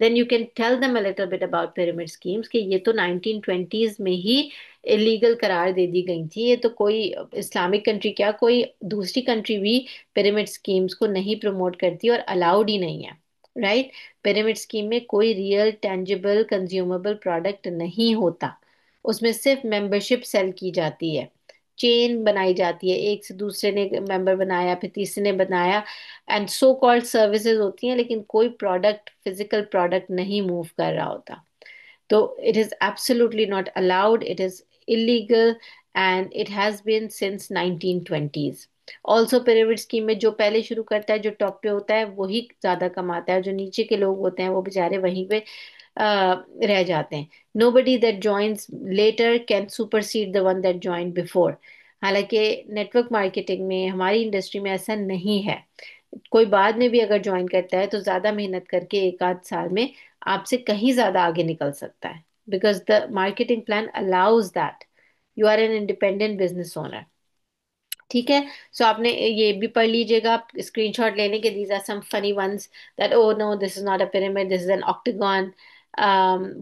Then you can tell them a little bit about pyramid schemes कि ये तो 1920s में ही इलीगल करार दे दी गई थी. ये तो कोई इस्लामिक कंट्री क्या, कोई दूसरी कंट्री भी पिरामिड स्कीम्स को नहीं प्रमोट करती और अलाउड ही नहीं है. राइट? पिरामिड स्कीम में कोई रियल टेंजिबल कंज्यूमेबल प्रोडक्ट नहीं होता. उसमें सिर्फ मेंबरशिप सेल की जाती है, चेन बनाई जाती है, एक से दूसरे ने मेंबर बनाया, फिर तीसरे ने बनाया, एंड सो कॉल्ड सर्विसेज होती हैं, लेकिन कोई प्रोडक्ट, फिजिकल प्रोडक्ट नहीं मूव कर रहा होता. तो it is absolutely not allowed, it is illegal, and it has been since 1920s. Also pyramid scheme में जो पहले शुरू करता है, जो टॉप पे होता है, वही ज्यादा कमाता है. जो नीचे के लोग होते हैं वो बेचारे वहीं पे रह जाते हैं. Nobody that joins later can supersede the one that joined before. हालांकि नेटवर्क मार्केटिंग में, हमारी इंडस्ट्री में ऐसा नहीं है. कोई बाद में भी अगर ज्वाइन करता है तो ज्यादा मेहनत करके एक आध साल में आपसे कहीं ज्यादा आगे निकल सकता है. because the marketing plan allows that. You are an independent business owner. ठीक है. सो आपने ये भी पढ़ लीजिएगा आप स्क्रीनशॉट लेने के. These are some funny ones that oh no this is not a pyramid, this is an octagon.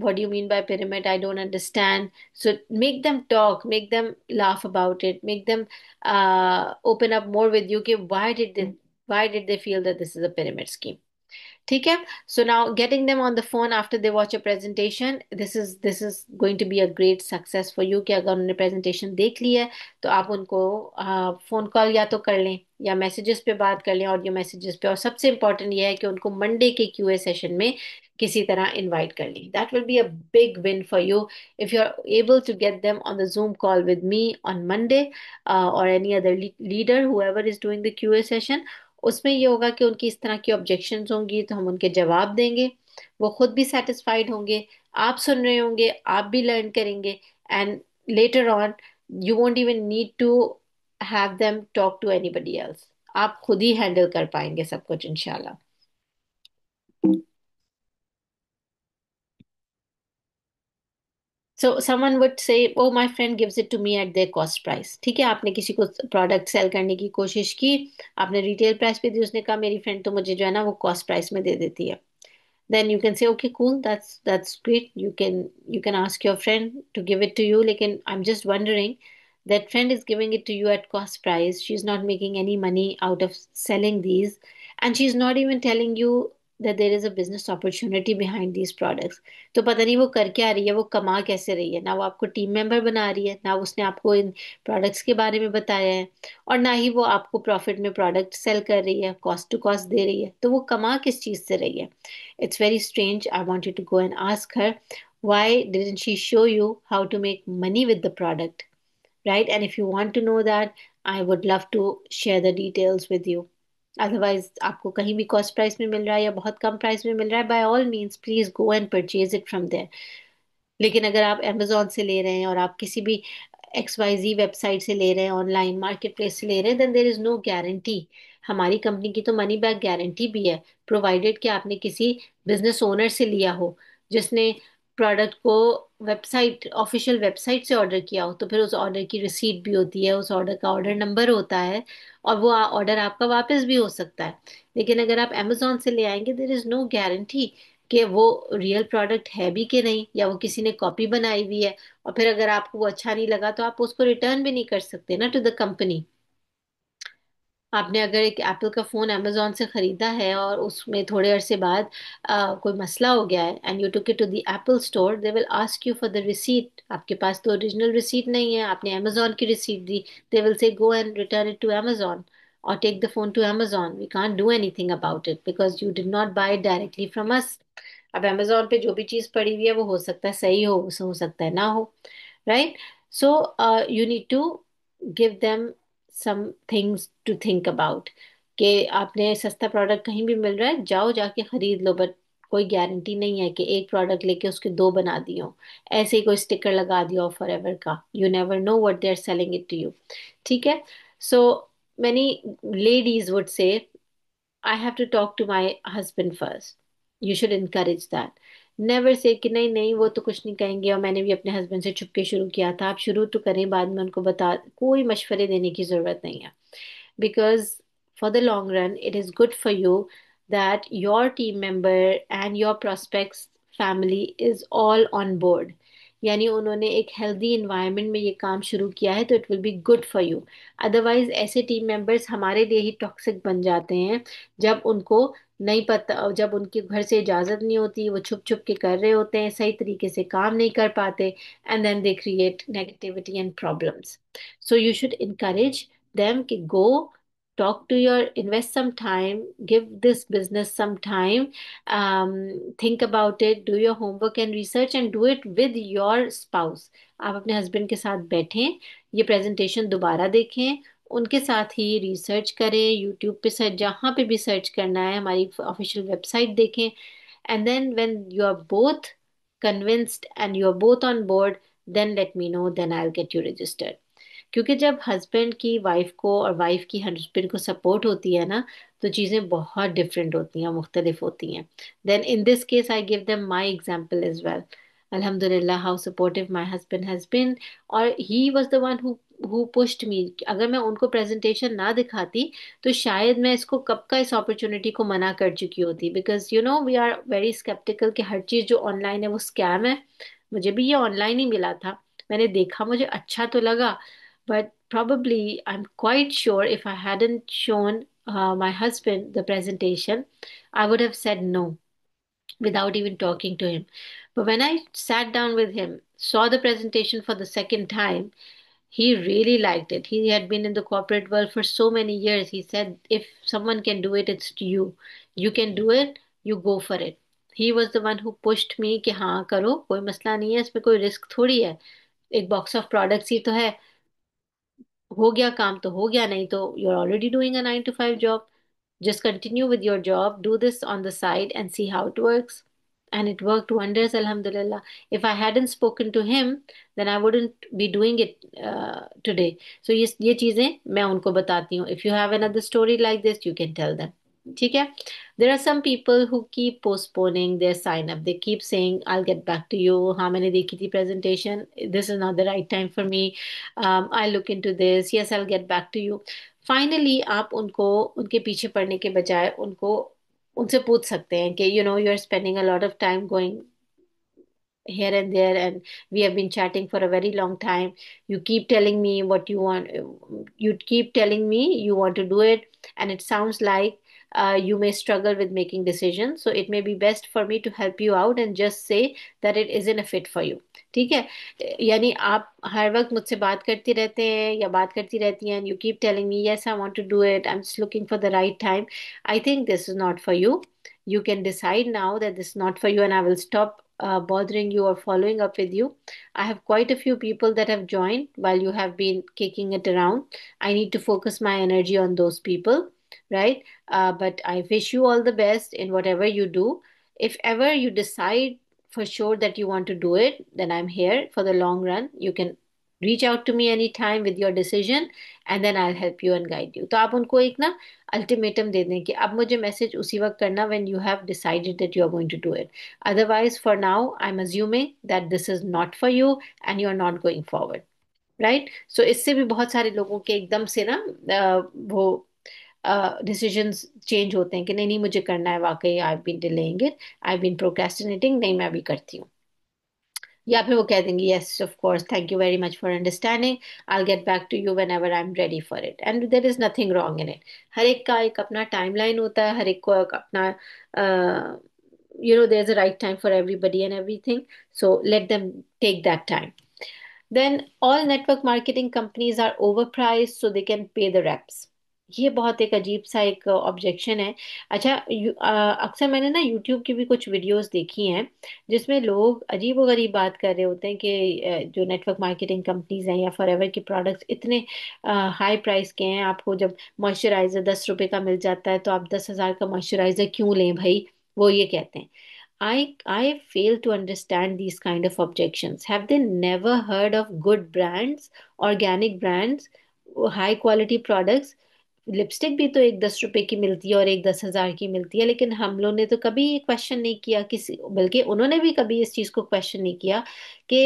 What do you mean by pyramid? I don't understand. So make them talk, make them laugh about it, make them open up more with you. Okay, why did they feel that this is a pyramid scheme? ठीक है. So now getting them on the phone after they watch a presentation, this is going to be a great success for you. कि अगर उन्होंने presentation देख ली है तो आप उनको फोन कॉल या तो कर लें या मैसेजेस पे बात कर लें, ऑडियो मैसेजेस पे. और सबसे इम्पोर्टेंट ये है कि उनको मंडे के क्यूए सेशन में किसी तरह इनवाइट कर लें. That will be a big win for you if you are able to get them on the Zoom call with me on Monday और any other leader whoever is doing the Q A session. उसमें ये होगा कि उनकी इस तरह की objections होंगी तो हम उनके जवाब देंगे. वो खुद भी सेटिस्फाइड होंगे, आप सुन रहे होंगे, आप भी लर्न करेंगे. And later on you won't even need to have them talk to anybody else. आप खुद ही हैंडल कर पाएंगे सब कुछ इंशाल्लाह. सो someone would say oh my friend gives it to me at their cost price. ठीक है, आपने किसी को प्रोडक्ट सेल करने की कोशिश की, आपने रिटेल प्राइस पे दी, उसने कहा मेरी फ्रेंड तो मुझे जो है ना वो कॉस्ट प्राइस में दे देती है. Then you can say okay cool, that's great. You can ask your friend to give it to you. Like, I'm just wondering, that friend is giving it to you at cost price, she's not making any money out of selling these, and she's not even telling you that there is a business opportunity behind these products. तो पता नहीं वो कर क्या रही है, वो कमा कैसे रही है. ना वो आपको टीम मेंबर बना रही है, ना उसने आपको इन प्रोडक्ट्स के बारे में बताया है, और ना ही वो आपको प्रॉफिट में प्रोडक्ट सेल कर रही है, कॉस्ट टू कॉस्ट दे रही है. तो वो कमा किस चीज से रही है? It's very strange. I want you to go and ask her, why didn't she show you how to make money with the product, right? And if you want to know that, I would love to share the details with you. Otherwise, आपको कहीं भी cost price में मिल रहा है या बहुत कम price में मिल रहा है, by all means, please go and purchase it from there. लेकिन अगर आप अमेजोन से ले रहे हैं और आप किसी भी XYZ वेबसाइट से ले रहे हैं, ऑनलाइन मार्केट प्लेस से ले रहे हैं, then there is no guarantee. हमारी कंपनी की तो मनी बैक गारंटी भी है, प्रोवाइडेड कि आपने किसी बिजनेस ओनर से लिया हो जिसने प्रोडक्ट को वेबसाइट ऑफिशियल वेबसाइट से ऑर्डर किया हो. तो फिर उस ऑर्डर की रिसीट भी होती है, उस ऑर्डर का ऑर्डर नंबर होता है, और वो ऑर्डर आपका वापस भी हो सकता है. लेकिन अगर आप अमेजोन से ले आएंगे, देर इज नो गारंटी कि वो रियल प्रोडक्ट है भी कि नहीं, या वो किसी ने कॉपी बनाई हुई है. और फिर अगर आपको वो अच्छा नहीं लगा तो आप उसको रिटर्न भी नहीं कर सकते ना टू द कंपनी. आपने अगर एक एप्पल का फोन अमेजोन से खरीदा है और उसमें थोड़े अरसे बाद कोई मसला हो गया है, and you took it to the Apple store, they will ask you for the receipt. आपके पास तो ओरिजिनल रिसीट नहीं है, आपने अमेजोन की receipt the. They will say go and return it to Amazon और take the phone to Amazon. We can't do anything about it because you did not buy it directly from us. अब Amazon पे जो भी चीज पड़ी हुई है वो हो सकता है सही हो सकता है ना हो, right? So you need to give them some things to think about. कि आपने सस्ता प्रोडक्ट कहीं भी मिल रहा है, जाओ जाके खरीद लो, बट कोई गारंटी नहीं है कि एक प्रोडक्ट लेके उसके दो बना दियो, ऐसे ही कोई स्टिकर लगा दिया फॉर एवर का. You never know what they are selling it to you. ठीक है. So many ladies would say I have to talk to my husband first. You should encourage that. Never say कि नहीं नहीं वो तो कुछ नहीं कहेंगे, और मैंने भी अपने हस्बैंड से छुपके शुरू किया था. आप शुरू तो करें, बाद में उनको बता. कोई मशवरे देने की जरूरत नहीं है. Because for the long run, it is good for you that your team member and your prospects family is all on board. यानी उन्होंने एक हेल्दी इन्वायरमेंट में ये काम शुरू किया है, तो it will be good for you. Otherwise ऐसे टीम मेंबर्स हमारे लिए ही टॉक्सिक बन जाते हैं जब उनको नहीं पता, जब उनके घर से इजाजत नहीं होती, वो छुप छुप के कर रहे होते हैं, सही तरीके से काम नहीं कर पाते, and then they create negativity and problems. So you should encourage them कि go talk to your, invest some time, give this business some time, think about it, do your homework and research, and do it with your spouse. आप अपने husband के साथ बैठें, ये presentation दोबारा देखें, उनके साथ ही रिसर्च करें, यूट्यूब पे सर्च, जहाँ पे भी सर्च करना है, हमारी ऑफिशियल वेबसाइट देखें. And then when you are both convinced and you are both on board, then let me know, then I'll get you registered. क्योंकि जब हस्बैंड की वाइफ को और वाइफ की हस्बैंड को सपोर्ट होती है ना, तो चीज़ें बहुत डिफरेंट होती हैं, मुख्तलिफ होती हैं. Then in this case I give them my example as well. Alhamdulillah, how supportive my husband has been. और he was the one who pushed me. अगर मैं उनको प्रेजेंटेशन ना दिखाती तो शायद मैं इसको कब का इस अपॉर्चुनिटी को मना कर चुकी होती, because you know we are very skeptical कि हर चीज़ जो ऑनलाइन है वो स्कैम है। मुझे भी ये ऑनलाइन ही मिला था, मैंने देखा, मुझे अच्छा तो लगा, but probably I'm quite sure if I hadn't shown my husband the presentation, I would have said no without even talking to him. But when I sat down with him, saw the presentation for the second time, he really liked it. He had been in the corporate world for so many years. He said, if someone can do it, it's you. You can do it, you go for it. He was the one who pushed me कि हाँ करो, कोई मसला नहीं है, इसमें कोई risk थोड़ी है, एक बॉक्स ऑफ प्रोडक्ट्स ही तो है, हो गया काम तो हो गया, नहीं तो you're already doing a 9 to 5 job. Just continue with your job, do this on the side and see how it works. And it worked wonders, Alhamdulillah. If I hadn't spoken to him, then I wouldn't be doing it today. So ये चीजें मैं उनको बताती हूँ. If you have another story like this, you can tell them. ठीक है? There are some people who keep postponing their sign up. They keep saying, I'll get back to you. हाँ मैंने देखी थी presentation. This is not the right time for me. I'll look into this. Yes, I'll get back to you. Finally आप उनको उनके पीछे पड़ने के बजाय उनको उनसे पूछ सकते हैं कि you know you are spending a lot of time going here and there, and we have been chatting for a very long time. You keep telling me what you want, you keep telling me you want to do it, and it sounds like you may struggle with making decisions, so it may be best for me to help you out and just say that it isn't a fit for you. ठीक है? यानी आप हर वक्त मुझसे बात करती रहते हैं या बात करती रहती हैं, you keep telling me yes I want to do it, I'm just looking for the right time. I think this is not for you. You can decide now that this is not for you, and I will stop bothering you or following up with you. I have quite a few people that have joined while you have been kicking it around. I need to focus my energy on those people, right? But I wish you all the best in whatever you do. If ever you decide for sure that you want to do it, then I'm here for the long run. You can reach out to me anytime with your decision, and then I'll help you and guide you. तो आप उनको एक ना ultimatum दे दें कि अब मुझे message उसी वक्त करना when you have decided that you are going to do it. Otherwise, for now, I'm assuming that this is not for you and you're not going forward. Right so इससे भी बहुत सारे लोगों के एकदम से ना वो डिसीजंस चेंज होते हैं कि नहीं नहीं मुझे करना है, वाकई I been delaying it, I been procrastinating, नहीं मैं अभी करती हूँ. या फिर वो कह देंगे yes of course thank you very much for understanding, I will get back to you whenever I am ready for it, and there is nothing wrong in it. हर एक का एक अपना टाइमलाइन होता है, हर एक को एक अपना there's a right time for everybody and everything, so let them take that time. Then all network marketing companies are overpriced so they can pay the reps. ये बहुत एक अजीब सा एक ऑब्जेक्शन है. अच्छा अक्सर मैंने ना यूट्यूब की भी कुछ वीडियोस देखी हैं जिसमें लोग अजीब व गरीब बात कर रहे होते हैं कि जो नेटवर्क मार्केटिंग कंपनीज हैं या फॉरएवर के प्रोडक्ट्स इतने हाई प्राइस के हैं, आपको जब मॉइस्चराइजर 10 रुपए का मिल जाता है तो आप 10,000 का मॉइस्चराइजर क्यों लें भाई, वो ये कहते हैं. I fail to understand these kind of objections. Have they never heard of good brands, organic brands, high quality products? Lipstick भी तो एक 10 रुपए की मिलती है और एक 10,000 की मिलती है, लेकिन हम लोग ने तो कभी ये क्वेश्चन नहीं किया किसी, बल्कि उन्होंने भी कभी इस चीज को क्वेश्चन नहीं किया कि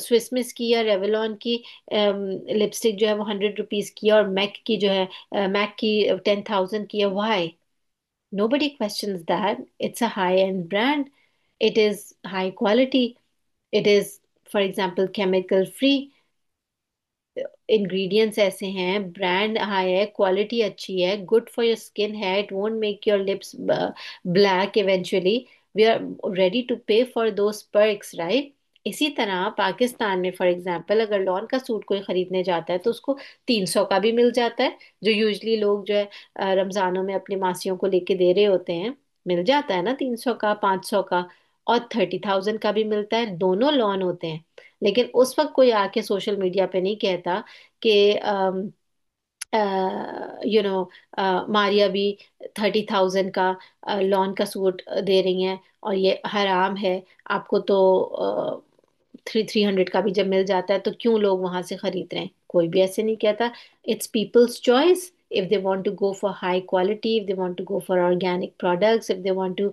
स्विसमिस की या रेवलॉन की लिपस्टिक जो है वो 100 रुपीज की है और मैक की जो है मैक की 10,000 की है. Y? Nobody questions that. It's a high-end brand. It is high quality. It is, for example, chemical free. Ingredients ऐसे हैं, ब्रांड हाई है, क्वालिटी अच्छी है, गुड फॉर योर स्किन है, it won't make your lips black eventually. We are ready to pay for those perks, right? इसी तरह पाकिस्तान में for example अगर लॉन का सूट कोई खरीदने जाता है तो उसको 300 का भी मिल जाता है, जो यूजली लोग जो है रमजानों में अपनी मासियों को लेके दे रहे होते हैं, मिल जाता है ना 300 का, 500 का, और 30,000 का भी मिलता है, दोनों लॉन होते हैं. लेकिन उस वक्त कोई आके सोशल मीडिया पे नहीं कहता कि यू नो मारिया भी 30,000 का लॉन का सूट दे रही हैं और ये हराम है, आपको तो 300 का भी जब मिल जाता है तो क्यों लोग वहां से खरीद रहे हैं. कोई भी ऐसे नहीं कहता. It's people's choice. If they want to go for high quality, if they want to go for organic products, if they want to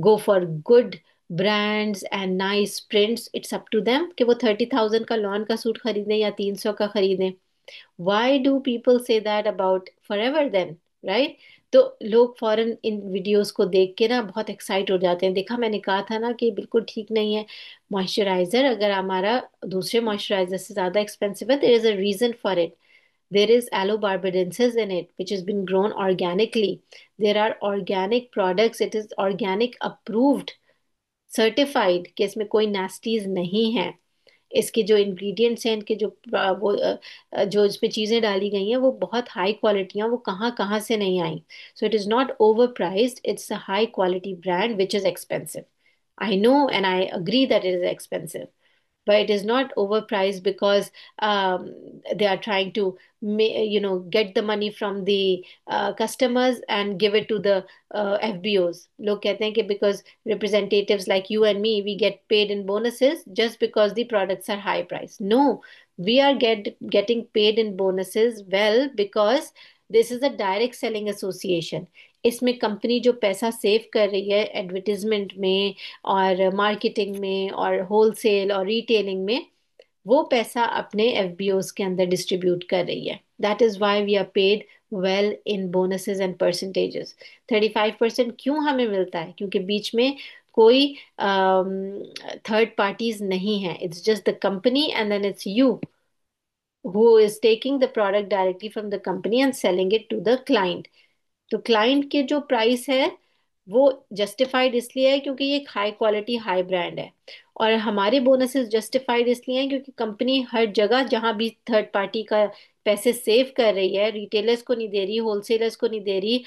go for good brands and nice prints, it's up to them कि वो 30,000 का lawn का suit खरीदें या 300 का खरीदें। Why do people say that about forever then, right? तो लोग फॉरेन इन वीडियोस को देख के ना बहुत एक्साइट हो जाते हैं। देखा, मैंने कहा था ना कि बिल्कुल ठीक नहीं है। मॉइस्चराइजर अगर हमारा दूसरे मॉइस्चराइजर से ज्यादा एक्सपेंसिव है, there is a reason for it. There is allobarbadensis in it, which has been grown organically. There are organic products. It is organic approved, certified कि इसमें कोई nasties नहीं है। इसके जो इंग्रेडिएंट्स हैं, इनके जो जो इसमें चीजें डाली गई हैं वो बहुत हाई क्वालिटी हैं। वो कहाँ कहाँ से नहीं आई। So it is not overpriced, it's a high quality brand which is expensive. I know and I agree that it is expensive, but it is not overpriced because they are trying to get the money from the customers and give it to the FBOs. लोग कहते हैं कि because representatives like you and me, we get paid in bonuses just because the products are high price. No, we are getting paid in bonuses well because this is a direct selling association. इसमें company जो पैसा save कर रही है advertisement में और marketing में और होलसेल और रिटेलिंग में, वो पैसा अपने एफबीओज के अंदर डिस्ट्रीब्यूट कर रही है। That is why we are paid well in bonuses and percentages. 35% क्यों हमें मिलता है? क्योंकि बीच में कोई थर्ड पार्टीज नहीं है। It's just the company and then it's you who is taking the product directly from the company and selling it to the client. तो क्लाइंट के जो प्राइस है वो जस्टिफाइड इसलिए है क्योंकि ये एक हाई क्वालिटी हाई ब्रांड है। और हमारे बोनसेस जस्टिफाइड इसलिए हैं क्योंकि कंपनी हर जगह जहां भी थर्ड पार्टी का पैसे सेव कर रही है, रिटेलर्स को नहीं दे रही, होलसेलर्स को नहीं दे रही,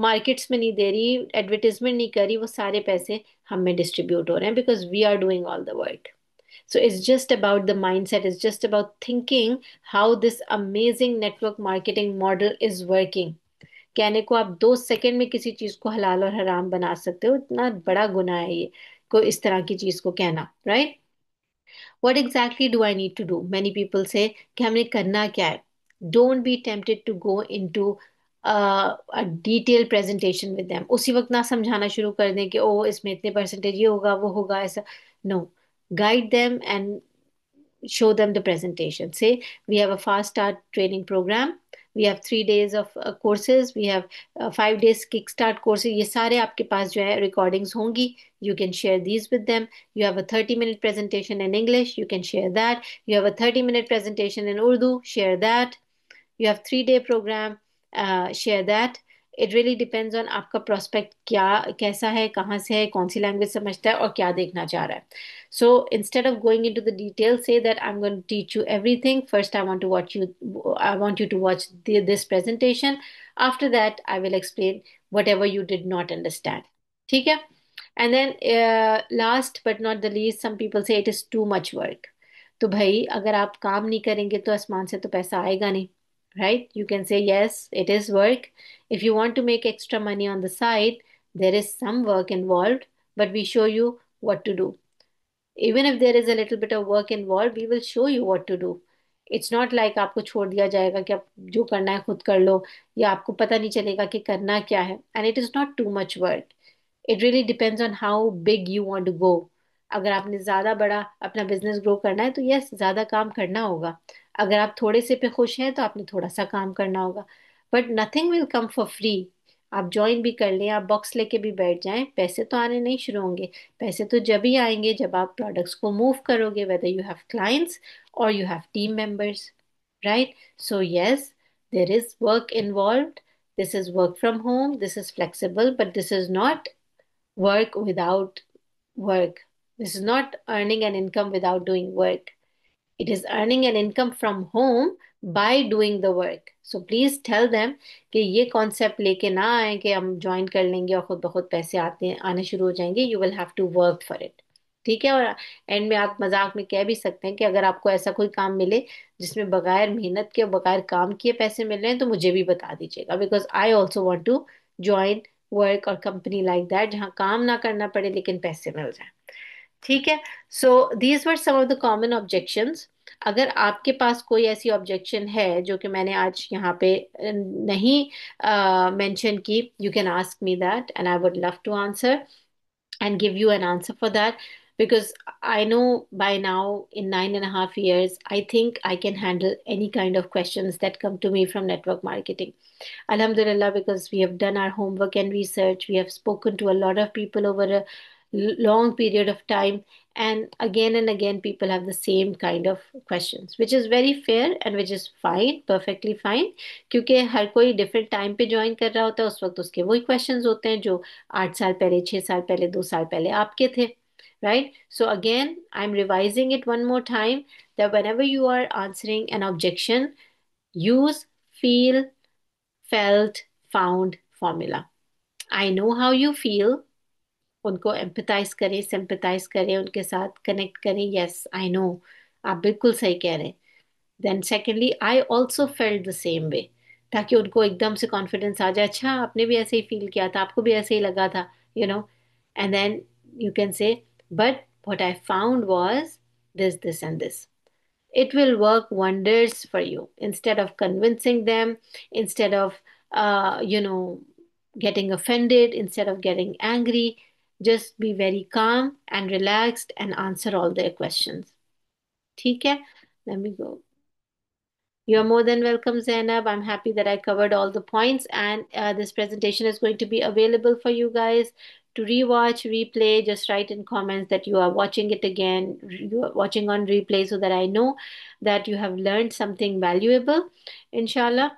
मार्केट्स में नहीं दे रही, एडवर्टीजमेंट नहीं कर रही, वो सारे पैसे हमें डिस्ट्रीब्यूट हो रहे हैं because we are doing all the work. So it's just about the mindset, it's just about thinking how this amazing network marketing model is working. कहने को आप 2 सेकंड में किसी चीज को हलाल और हराम बना सकते हो, इतना बड़ा गुनाह है ये को इस तरह की चीज को कहना, right? What exactly do I need to do? Many people say कि हमने करना क्या है। Don't be tempted to go into a detail presentation with them. उसी वक्त ना समझाना शुरू कर दें कि ओ इसमें इतने परसेंटेज ये होगा वो होगा ऐसा। No, guide them and show them the presentation. Say, we have a fast start training program. We have 3 days of courses. We have 5 days kickstart courses. ये सारे आपके पास जो है recordings होंगी. You can share these with them. You have a 30-minute presentation in English. You can share that. You have a 30-minute presentation in Urdu. Share that. You have 3 day program. Share that. It really depends on आपका prospect क्या कैसा है, कहाँ से है, कौन सी language समझता है और क्या देखना चाह रहा है. So instead of going into the details, say that I'm going to teach you everything. First, I want you to watch this presentation. After that, I will explain whatever you did not understand. ठीक है? And then last but not the least, some people say it is too much work. तो भाई अगर आप काम नहीं करेंगे तो आसमान से तो पैसा आएगा नहीं, right? You can say yes, it is work. If you want to make extra money on the side, there is some work involved, but we show you what to do. Even if there is a little bit of work involved, we will show you what to do. It's not like आपको छोड़ दिया जाएगा कि आप जो करना है खुद कर लो, या आपको पता नहीं चलेगा कि करना क्या है। And it is not too much work. It really depends on how big you want to go. अगर आपने ज्यादा बड़ा अपना बिजनेस ग्रो करना है तो यस, ज्यादा काम करना होगा। अगर आप थोड़े से पे खुश हैं तो आपने थोड़ा सा काम करना होगा। But nothing will come for free. आप ज्वाइन भी कर लें, आप बॉक्स लेके भी बैठ जाएं, पैसे तो आने नहीं शुरू होंगे। पैसे तो जब ही आएंगे जब आप प्रोडक्ट्स को मूव करोगे, वेदर यू हैव क्लाइंट्स और you have team members, right? So yes, there is work involved. This is work from home, this is flexible, but this is not work without work. This is not earning an income without doing work. It is earning an income from home by doing the work. So please tell them कि ये concept लेके ना आए कि हम join कर लेंगे और खुद ब खुद पैसे आने शुरू हो जाएंगे। You will have to work for it. ठीक है? और एंड में आप मजाक में कह भी सकते हैं कि अगर आपको ऐसा कोई काम मिले जिसमें बगैर मेहनत के बगैर काम किए पैसे मिल रहे हैं तो मुझे भी बता दीजिएगा, because I also want to join work और कंपनी लाइक दैट जहाँ काम ना करना पड़े लेकिन पैसे मिल जाए। ठीक है? So these were some of the common objections. अगर आपके पास कोई ऐसी ऑब्जेक्शन है जो कि मैंने आज यहाँ पे नहीं मेंशन की, you can ask me that and I would love to answer. and give you an answer for that, because I know by now in 9.5 years, I think I can handle any kind of questions that come to me from network marketing. Alhamdulillah, because we have done our homework and research, we have spoken to a lot of people over a long period of time, and again, people have the same kind of questions, which is very fair and which is fine, perfectly fine. क्योंकि हर कोई different time पे join कर रहा होता है, उस वक्त उसके वही क्वेश्चंस होते हैं जो 8 साल पहले, 6 साल पहले, 2 साल पहले आपके थे. Right? So again, I'm revising it one more time, that whenever you are answering an objection, use feel, felt, found formula. I know how you feel. उनको एम्पथाइज करें, सिंपथाइज करें, उनके साथ कनेक्ट करें. यस, आई नो, आप बिल्कुल सही कह रहे हैं. Then secondly, I also felt the same way, ताकि उनको एकदम से कॉन्फिडेंस आ जाए, अच्छा आपने भी ऐसे ही फील किया था, आपको भी ऐसे ही लगा था, you know. And then you can say, but what I found was this and this. It will work wonders for you. Instead of convincing them, instead of getting offended, instead of getting angry, just be very calm and relaxed and answer all their questions. ठीक है? Let me go. You're more than welcome, Zainab. I'm happy that I covered all the points, and this presentation is going to be available for you guys to rewatch, replay. Just write in comments that you are watching it again, you are watching on replay, so that I know that you have learned something valuable, inshallah.